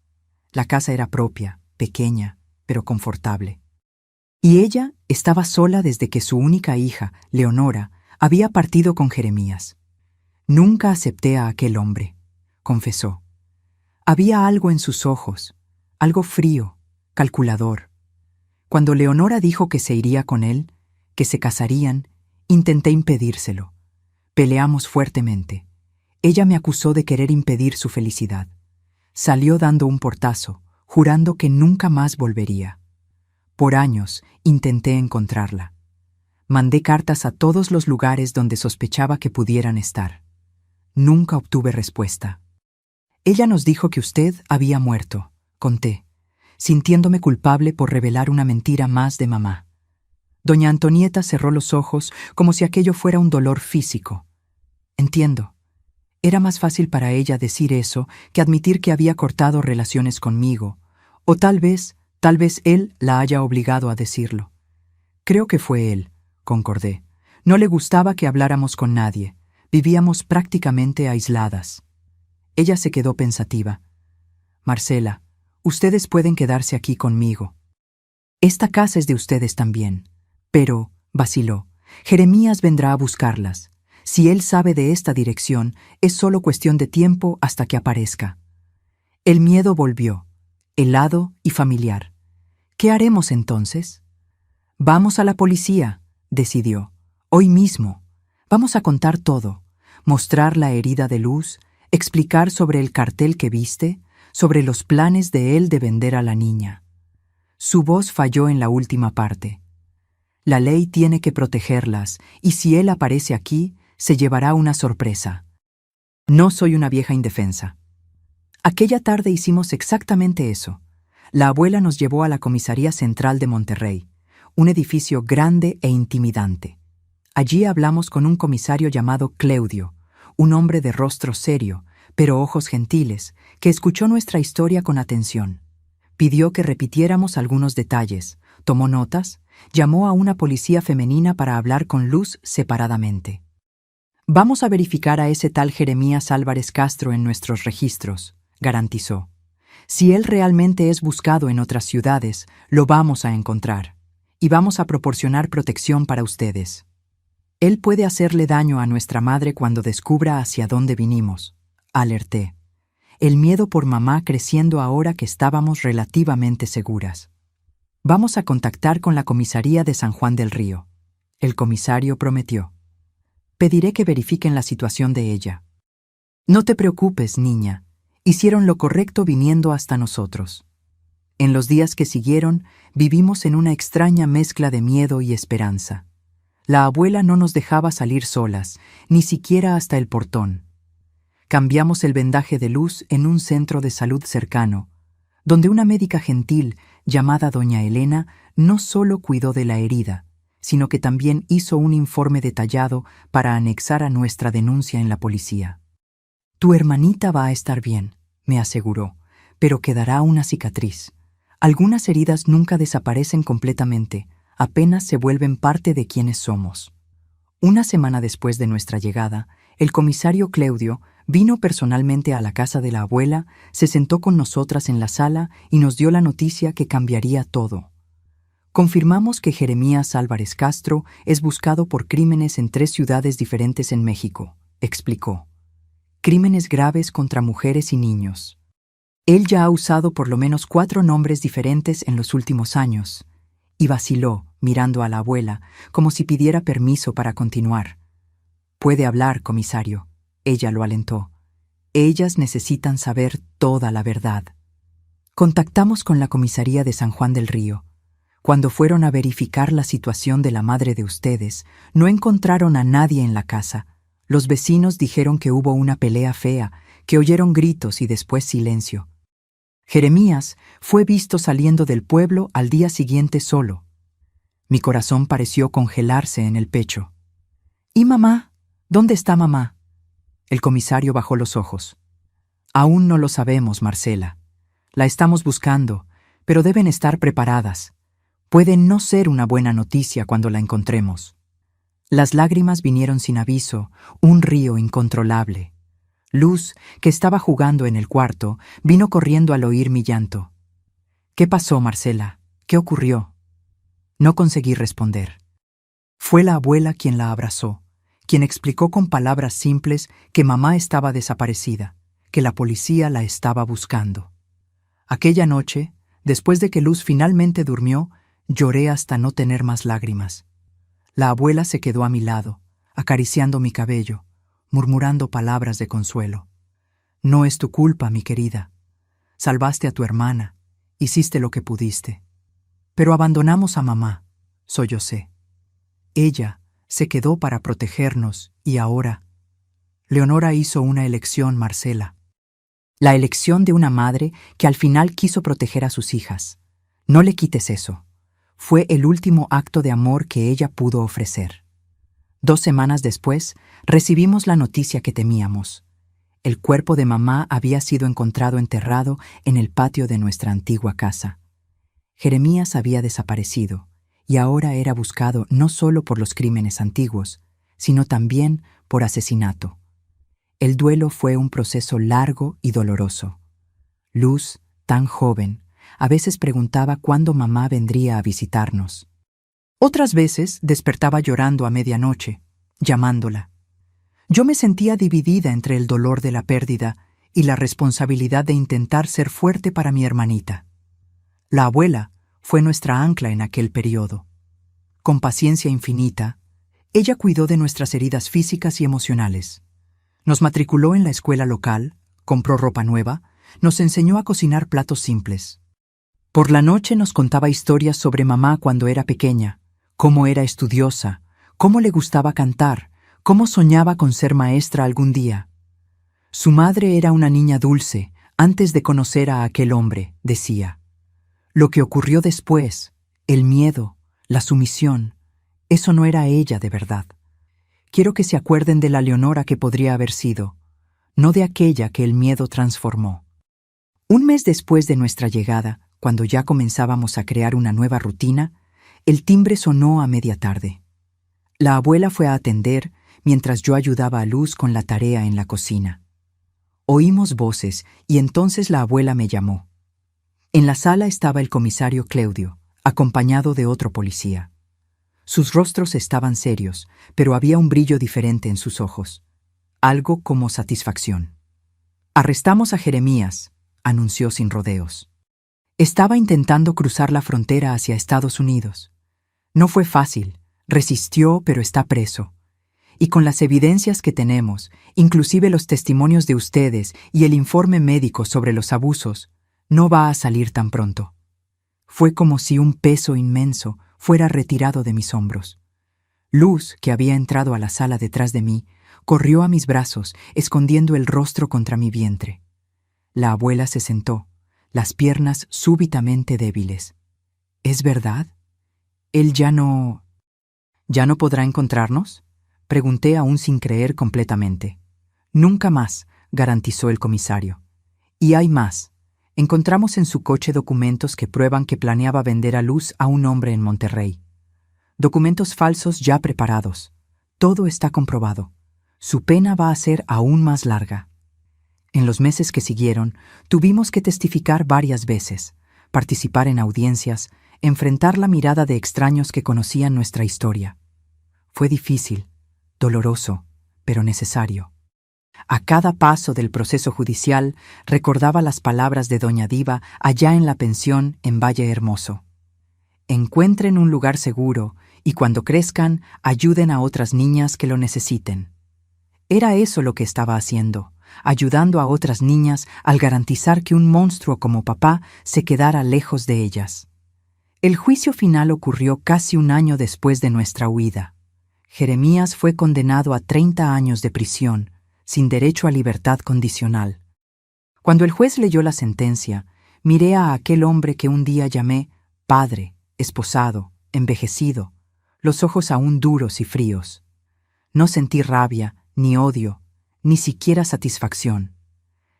La casa era propia, pequeña, pero confortable. Y ella estaba sola desde que su única hija, Leonora, había partido con Jeremías. «Nunca acepté a aquel hombre», confesó. Había algo en sus ojos, algo frío, calculador. Cuando Leonora dijo que se iría con él, que se casarían, intenté impedírselo. Peleamos fuertemente. Ella me acusó de querer impedir su felicidad. Salió dando un portazo, jurando que nunca más volvería. Por años intenté encontrarla. Mandé cartas a todos los lugares donde sospechaba que pudieran estar. Nunca obtuve respuesta. Ella nos dijo que usted había muerto, conté, sintiéndome culpable por revelar una mentira más de mamá. Doña Antonieta cerró los ojos como si aquello fuera un dolor físico. Entiendo. Era más fácil para ella decir eso que admitir que había cortado relaciones conmigo, o tal vez él la haya obligado a decirlo. Creo que fue él, concordé. No le gustaba que habláramos con nadie. Vivíamos prácticamente aisladas. Ella se quedó pensativa. «Marcela, ustedes pueden quedarse aquí conmigo. Esta casa es de ustedes también». Pero, vaciló, Jeremías vendrá a buscarlas. Si él sabe de esta dirección, es solo cuestión de tiempo hasta que aparezca. El miedo volvió, helado y familiar. ¿Qué haremos entonces? «Vamos a la policía», decidió. «Hoy mismo. Vamos a contar todo, mostrar la herida de Luz, explicar sobre el cartel que viste, sobre los planes de él de vender a la niña». Su voz falló en la última parte. «La ley tiene que protegerlas, y si él aparece aquí, se llevará una sorpresa. No soy una vieja indefensa». Aquella tarde hicimos exactamente eso. La abuela nos llevó a la comisaría central de Monterrey, un edificio grande e intimidante. Allí hablamos con un comisario llamado Claudio, un hombre de rostro serio, pero ojos gentiles, que escuchó nuestra historia con atención. Pidió que repitiéramos algunos detalles, tomó notas, llamó a una policía femenina para hablar con Luz separadamente. «Vamos a verificar a ese tal Jeremías Álvarez Castro en nuestros registros», garantizó. «Si él realmente es buscado en otras ciudades, lo vamos a encontrar. Y vamos a proporcionar protección para ustedes. Él puede hacerle daño a nuestra madre cuando descubra hacia dónde vinimos», alerté. El miedo por mamá creciendo ahora que estábamos relativamente seguras. «Vamos a contactar con la comisaría de San Juan del Río». El comisario prometió. «Pediré que verifiquen la situación de ella». «No te preocupes, niña. Hicieron lo correcto viniendo hasta nosotros». En los días que siguieron, vivimos en una extraña mezcla de miedo y esperanza. La abuela no nos dejaba salir solas, ni siquiera hasta el portón. Cambiamos el vendaje de Luz en un centro de salud cercano, donde una médica gentil llamada doña Elena no solo cuidó de la herida, sino que también hizo un informe detallado para anexar a nuestra denuncia en la policía. «Tu hermanita va a estar bien», me aseguró, «pero quedará una cicatriz. Algunas heridas nunca desaparecen completamente, apenas se vuelven parte de quienes somos». Una semana después de nuestra llegada, el comisario Claudio Vino personalmente a la casa de la abuela, se sentó con nosotras en la sala y nos dio la noticia que cambiaría todo. Confirmamos que Jeremías Álvarez Castro es buscado por crímenes en 3 ciudades diferentes en México, explicó. Crímenes graves contra mujeres y niños. Él ya ha usado por lo menos 4 nombres diferentes en los últimos años. Y vaciló, mirando a la abuela, como si pidiera permiso para continuar. Puede hablar, comisario. Ella lo alentó. Ellas necesitan saber toda la verdad. Contactamos con la comisaría de San Juan del Río. Cuando fueron a verificar la situación de la madre de ustedes, no encontraron a nadie en la casa. Los vecinos dijeron que hubo una pelea fea, que oyeron gritos y después silencio. Jeremías fue visto saliendo del pueblo al día siguiente solo. Mi corazón pareció congelarse en el pecho. ¿Y mamá? ¿Dónde está mamá? El comisario bajó los ojos. Aún no lo sabemos, Marcela. La estamos buscando, pero deben estar preparadas. Puede no ser una buena noticia cuando la encontremos. Las lágrimas vinieron sin aviso, un río incontrolable. Luz, que estaba jugando en el cuarto, vino corriendo al oír mi llanto. ¿Qué pasó, Marcela? ¿Qué ocurrió? No conseguí responder. Fue la abuela quien la abrazó, quien explicó con palabras simples que mamá estaba desaparecida, que la policía la estaba buscando. Aquella noche, después de que Luz finalmente durmió, lloré hasta no tener más lágrimas. La abuela se quedó a mi lado, acariciando mi cabello, murmurando palabras de consuelo. No es tu culpa, mi querida. Salvaste a tu hermana, hiciste lo que pudiste. Pero abandonamos a mamá, sollocé. Ella se quedó para protegernos y ahora... Leonora hizo una elección, Marcela. La elección de una madre que al final quiso proteger a sus hijas. No le quites eso. Fue el último acto de amor que ella pudo ofrecer. 2 semanas después, recibimos la noticia que temíamos. El cuerpo de mamá había sido encontrado enterrado en el patio de nuestra antigua casa. Jeremías había desaparecido, y ahora era buscado no solo por los crímenes antiguos, sino también por asesinato. El duelo fue un proceso largo y doloroso. Luz, tan joven, a veces preguntaba cuándo mamá vendría a visitarnos. Otras veces despertaba llorando a medianoche, llamándola. Yo me sentía dividida entre el dolor de la pérdida y la responsabilidad de intentar ser fuerte para mi hermanita. La abuela fue nuestra ancla en aquel periodo. Con paciencia infinita, ella cuidó de nuestras heridas físicas y emocionales. Nos matriculó en la escuela local, compró ropa nueva, nos enseñó a cocinar platos simples. Por la noche nos contaba historias sobre mamá cuando era pequeña, cómo era estudiosa, cómo le gustaba cantar, cómo soñaba con ser maestra algún día. Su madre era una niña dulce antes de conocer a aquel hombre, decía. Lo que ocurrió después, el miedo, la sumisión, eso no era ella de verdad. Quiero que se acuerden de la Leonora que podría haber sido, no de aquella que el miedo transformó. Un mes después de nuestra llegada, cuando ya comenzábamos a crear una nueva rutina, el timbre sonó a media tarde. La abuela fue a atender mientras yo ayudaba a Luz con la tarea en la cocina. Oímos voces y entonces la abuela me llamó. En la sala estaba el comisario Claudio, acompañado de otro policía. Sus rostros estaban serios, pero había un brillo diferente en sus ojos, algo como satisfacción. «Arrestamos a Jeremías», anunció sin rodeos. Estaba intentando cruzar la frontera hacia Estados Unidos. No fue fácil, resistió, pero está preso. Y con las evidencias que tenemos, inclusive los testimonios de ustedes y el informe médico sobre los abusos, no va a salir tan pronto. Fue como si un peso inmenso fuera retirado de mis hombros. Luz, que había entrado a la sala detrás de mí, corrió a mis brazos, escondiendo el rostro contra mi vientre. La abuela se sentó, las piernas súbitamente débiles. ¿Es verdad? ¿Él ya no podrá encontrarnos? Pregunté aún sin creer completamente. Nunca más, garantizó el comisario. Y hay más. Encontramos en su coche documentos que prueban que planeaba vender a Luz a un hombre en Monterrey. Documentos falsos ya preparados. Todo está comprobado. Su pena va a ser aún más larga. En los meses que siguieron, tuvimos que testificar varias veces, participar en audiencias, enfrentar la mirada de extraños que conocían nuestra historia. Fue difícil, doloroso, pero necesario. A cada paso del proceso judicial recordaba las palabras de doña Diva allá en la pensión en Valle Hermoso. Encuentren un lugar seguro y cuando crezcan ayuden a otras niñas que lo necesiten. Era eso lo que estaba haciendo, ayudando a otras niñas al garantizar que un monstruo como papá se quedara lejos de ellas. El juicio final ocurrió casi un año después de nuestra huida. Jeremías fue condenado a 30 años de prisión, sin derecho a libertad condicional. Cuando el juez leyó la sentencia, miré a aquel hombre que un día llamé padre, esposado, envejecido, los ojos aún duros y fríos. No sentí rabia, ni odio, ni siquiera satisfacción.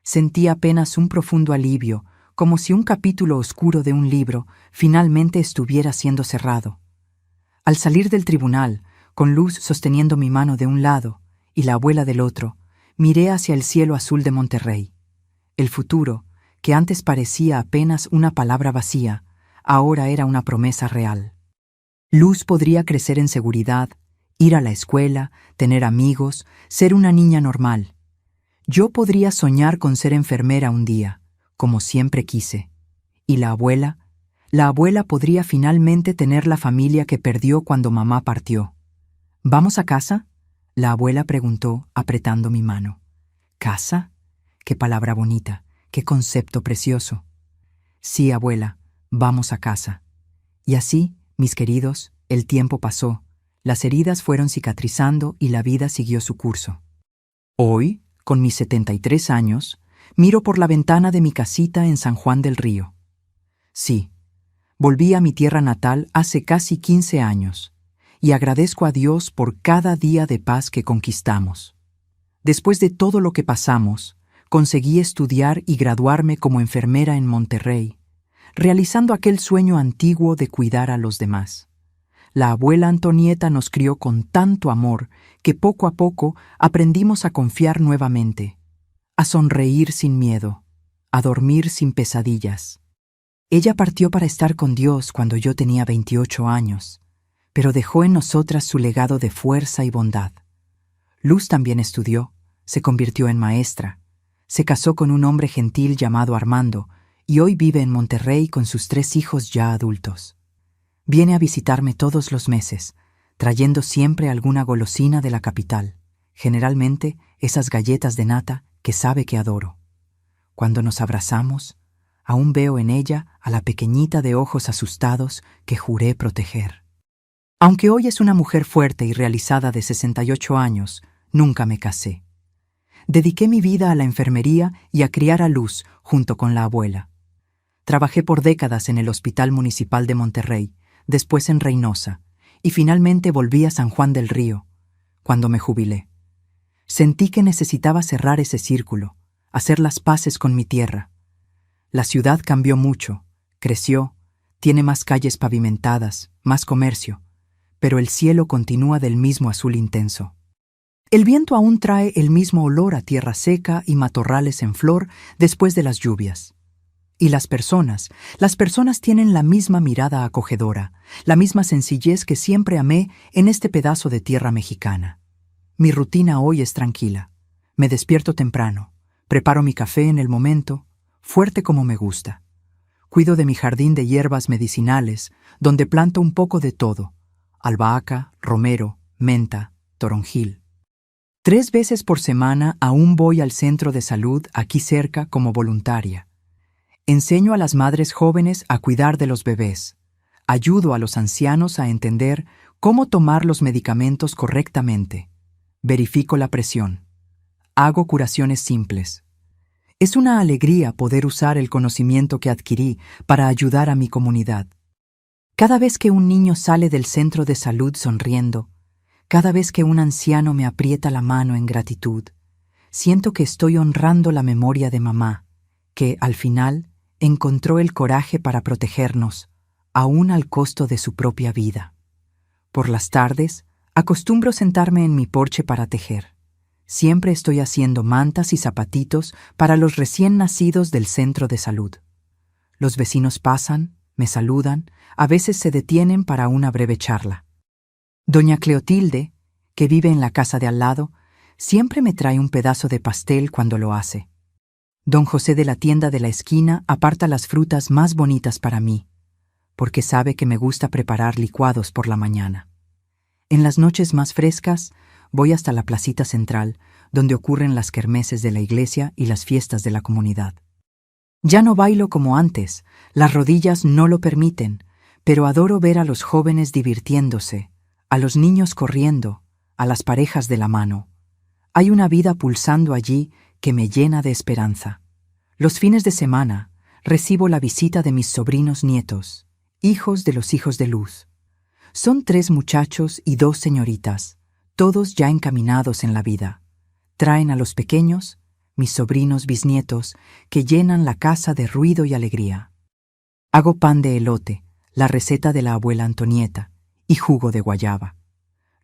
Sentí apenas un profundo alivio, como si un capítulo oscuro de un libro finalmente estuviera siendo cerrado. Al salir del tribunal, con Luz sosteniendo mi mano de un lado y la abuela del otro, miré hacia el cielo azul de Monterrey. El futuro, que antes parecía apenas una palabra vacía, ahora era una promesa real. Luz podría crecer en seguridad, ir a la escuela, tener amigos, ser una niña normal. Yo podría soñar con ser enfermera un día, como siempre quise. ¿Y la abuela? La abuela podría finalmente tener la familia que perdió cuando mamá partió. ¿Vamos a casa?, la abuela preguntó, apretando mi mano. ¿Casa? Qué palabra bonita, qué concepto precioso. Sí, abuela, vamos a casa. Y así, mis queridos, el tiempo pasó, las heridas fueron cicatrizando y la vida siguió su curso. Hoy, con mis 73 años, miro por la ventana de mi casita en San Juan del Río. Sí, volví a mi tierra natal hace casi 15 años, y agradezco a Dios por cada día de paz que conquistamos. Después de todo lo que pasamos, conseguí estudiar y graduarme como enfermera en Monterrey, realizando aquel sueño antiguo de cuidar a los demás. La abuela Antonieta nos crió con tanto amor que poco a poco aprendimos a confiar nuevamente, a sonreír sin miedo, a dormir sin pesadillas. Ella partió para estar con Dios cuando yo tenía 28 años, pero dejó en nosotras su legado de fuerza y bondad. Luz también estudió, se convirtió en maestra, se casó con un hombre gentil llamado Armando y hoy vive en Monterrey con sus 3 hijos ya adultos. Viene a visitarme todos los meses, trayendo siempre alguna golosina de la capital, generalmente esas galletas de nata que sabe que adoro. Cuando nos abrazamos, aún veo en ella a la pequeñita de ojos asustados que juré proteger. Aunque hoy es una mujer fuerte y realizada de 68 años, nunca me casé. Dediqué mi vida a la enfermería y a criar a Luz junto con la abuela. Trabajé por décadas en el Hospital Municipal de Monterrey, después en Reynosa, y finalmente volví a San Juan del Río, cuando me jubilé. Sentí que necesitaba cerrar ese círculo, hacer las paces con mi tierra. La ciudad cambió mucho, creció, tiene más calles pavimentadas, más comercio, pero el cielo continúa del mismo azul intenso. El viento aún trae el mismo olor a tierra seca y matorrales en flor después de las lluvias. Y las personas tienen la misma mirada acogedora, la misma sencillez que siempre amé en este pedazo de tierra mexicana. Mi rutina hoy es tranquila. Me despierto temprano, preparo mi café en el momento, fuerte como me gusta. Cuido de mi jardín de hierbas medicinales, donde planto un poco de todo: albahaca, romero, menta, toronjil. 3 veces por semana aún voy al centro de salud aquí cerca como voluntaria. Enseño a las madres jóvenes a cuidar de los bebés. Ayudo a los ancianos a entender cómo tomar los medicamentos correctamente. Verifico la presión. Hago curaciones simples. Es una alegría poder usar el conocimiento que adquirí para ayudar a mi comunidad. Cada vez que un niño sale del centro de salud sonriendo, cada vez que un anciano me aprieta la mano en gratitud, siento que estoy honrando la memoria de mamá, que, al final, encontró el coraje para protegernos, aún al costo de su propia vida. Por las tardes, acostumbro sentarme en mi porche para tejer. Siempre estoy haciendo mantas y zapatitos para los recién nacidos del centro de salud. Los vecinos pasan, me saludan, a veces se detienen para una breve charla. Doña Cleotilde, que vive en la casa de al lado, siempre me trae un pedazo de pastel cuando lo hace. Don José de la tienda de la esquina aparta las frutas más bonitas para mí, porque sabe que me gusta preparar licuados por la mañana. En las noches más frescas, voy hasta la placita central, donde ocurren las kermeses de la iglesia y las fiestas de la comunidad. Ya no bailo como antes, las rodillas no lo permiten, pero adoro ver a los jóvenes divirtiéndose, a los niños corriendo, a las parejas de la mano. Hay una vida pulsando allí que me llena de esperanza. Los fines de semana recibo la visita de mis sobrinos nietos, hijos de los hijos de luz. Son 3 muchachos y 2 señoritas, todos ya encaminados en la vida. Traen a los pequeños, mis sobrinos bisnietos, que llenan la casa de ruido y alegría. Hago pan de elote, la receta de la abuela Antonieta, y jugo de guayaba.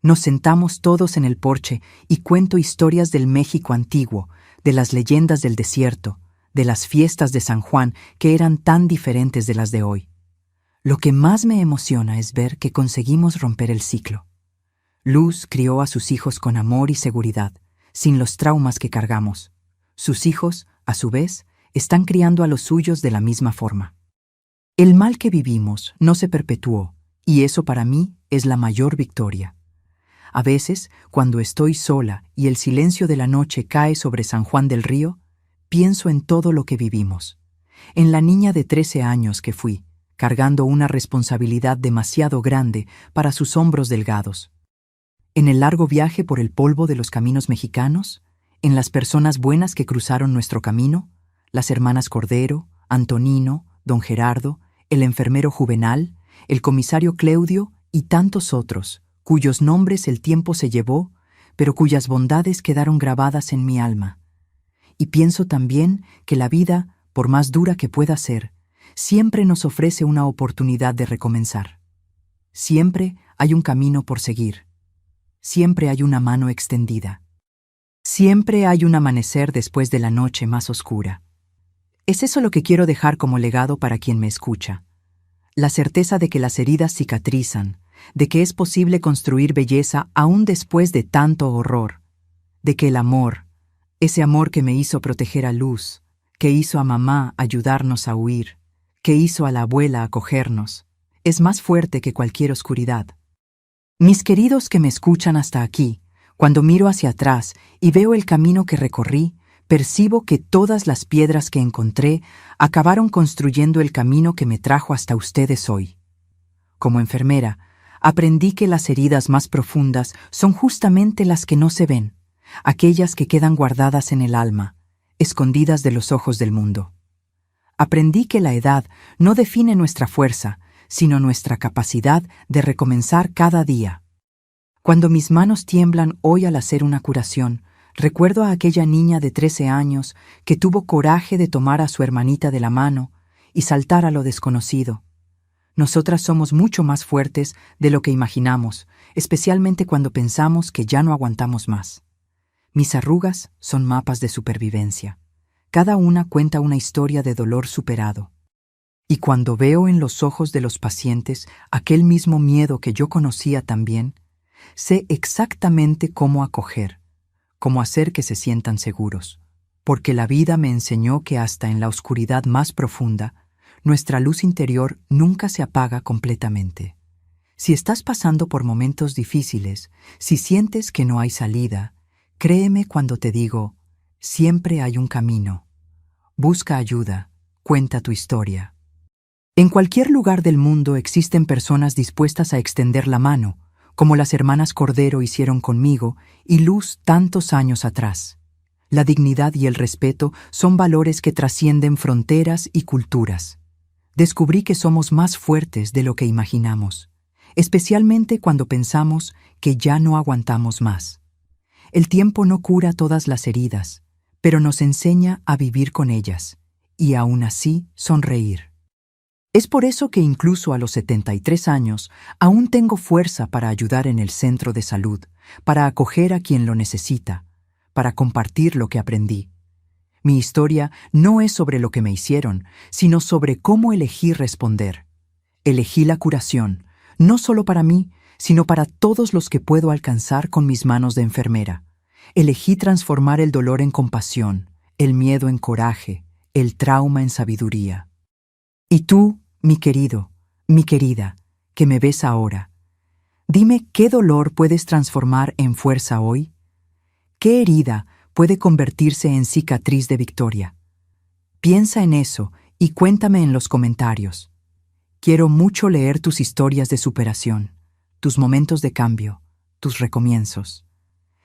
Nos sentamos todos en el porche y cuento historias del México antiguo, de las leyendas del desierto, de las fiestas de San Juan que eran tan diferentes de las de hoy. Lo que más me emociona es ver que conseguimos romper el ciclo. Luz crió a sus hijos con amor y seguridad, sin los traumas que cargamos. Sus hijos, a su vez, están criando a los suyos de la misma forma. El mal que vivimos no se perpetuó, y eso para mí es la mayor victoria. A veces, cuando estoy sola y el silencio de la noche cae sobre San Juan del Río, pienso en todo lo que vivimos, en la niña de 13 años que fui, cargando una responsabilidad demasiado grande para sus hombros delgados. En el largo viaje por el polvo de los caminos mexicanos, en las personas buenas que cruzaron nuestro camino, las hermanas Cordero, Antonino, don Gerardo, el enfermero Juvenal, el comisario Cleudio y tantos otros, cuyos nombres el tiempo se llevó, pero cuyas bondades quedaron grabadas en mi alma. Y pienso también que la vida, por más dura que pueda ser, siempre nos ofrece una oportunidad de recomenzar. Siempre hay un camino por seguir. Siempre hay una mano extendida. Siempre hay un amanecer después de la noche más oscura. Es eso lo que quiero dejar como legado para quien me escucha. La certeza de que las heridas cicatrizan, de que es posible construir belleza aún después de tanto horror, de que el amor, ese amor que me hizo proteger a Luz, que hizo a mamá ayudarnos a huir, que hizo a la abuela acogernos, es más fuerte que cualquier oscuridad. Mis queridos que me escuchan hasta aquí, cuando miro hacia atrás y veo el camino que recorrí, percibo que todas las piedras que encontré acabaron construyendo el camino que me trajo hasta ustedes hoy. Como enfermera, aprendí que las heridas más profundas son justamente las que no se ven, aquellas que quedan guardadas en el alma, escondidas de los ojos del mundo. Aprendí que la edad no define nuestra fuerza, sino nuestra capacidad de recomenzar cada día. Cuando mis manos tiemblan hoy al hacer una curación, recuerdo a aquella niña de 13 años que tuvo coraje de tomar a su hermanita de la mano y saltar a lo desconocido. Nosotras somos mucho más fuertes de lo que imaginamos, especialmente cuando pensamos que ya no aguantamos más. Mis arrugas son mapas de supervivencia. Cada una cuenta una historia de dolor superado. Y cuando veo en los ojos de los pacientes aquel mismo miedo que yo conocía también, sé exactamente cómo acoger, cómo hacer que se sientan seguros, porque la vida me enseñó que hasta en la oscuridad más profunda, nuestra luz interior nunca se apaga completamente. Si estás pasando por momentos difíciles, si sientes que no hay salida, créeme cuando te digo, siempre hay un camino. Busca ayuda, cuenta tu historia. En cualquier lugar del mundo existen personas dispuestas a extender la mano, como las hermanas Cordero hicieron conmigo y Luz tantos años atrás. La dignidad y el respeto son valores que trascienden fronteras y culturas. Descubrí que somos más fuertes de lo que imaginamos, especialmente cuando pensamos que ya no aguantamos más. El tiempo no cura todas las heridas, pero nos enseña a vivir con ellas, y aún así sonreír. Es por eso que incluso a los 73 años aún tengo fuerza para ayudar en el centro de salud, para acoger a quien lo necesita, para compartir lo que aprendí. Mi historia no es sobre lo que me hicieron, sino sobre cómo elegí responder. Elegí la curación, no solo para mí, sino para todos los que puedo alcanzar con mis manos de enfermera. Elegí transformar el dolor en compasión, el miedo en coraje, el trauma en sabiduría. Y tú, mi querido, mi querida, que me ves ahora, dime qué dolor puedes transformar en fuerza hoy. ¿Qué herida puede convertirse en cicatriz de victoria? Piensa en eso y cuéntame en los comentarios. Quiero mucho leer tus historias de superación, tus momentos de cambio, tus recomienzos.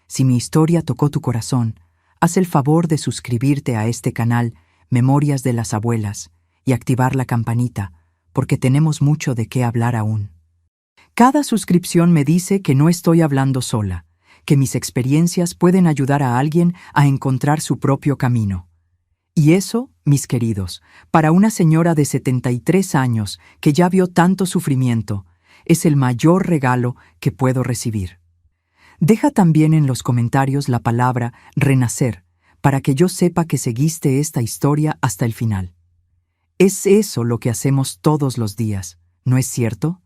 Si mi historia tocó tu corazón, haz el favor de suscribirte a este canal Memorias de las Abuelas y activar la campanita, porque tenemos mucho de qué hablar aún. Cada suscripción me dice que no estoy hablando sola, que mis experiencias pueden ayudar a alguien a encontrar su propio camino. Y eso, mis queridos, para una señora de 73 años que ya vio tanto sufrimiento, es el mayor regalo que puedo recibir. Deja también en los comentarios la palabra renacer, para que yo sepa que seguiste esta historia hasta el final. Es eso lo que hacemos todos los días, ¿no es cierto?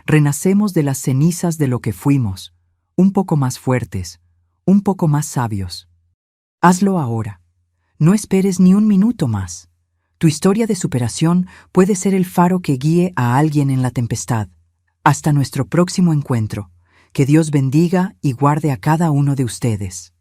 Renacemos de las cenizas de lo que fuimos, un poco más fuertes, un poco más sabios. Hazlo ahora. No esperes ni un minuto más. Tu historia de superación puede ser el faro que guíe a alguien en la tempestad. Hasta nuestro próximo encuentro. Que Dios bendiga y guarde a cada uno de ustedes.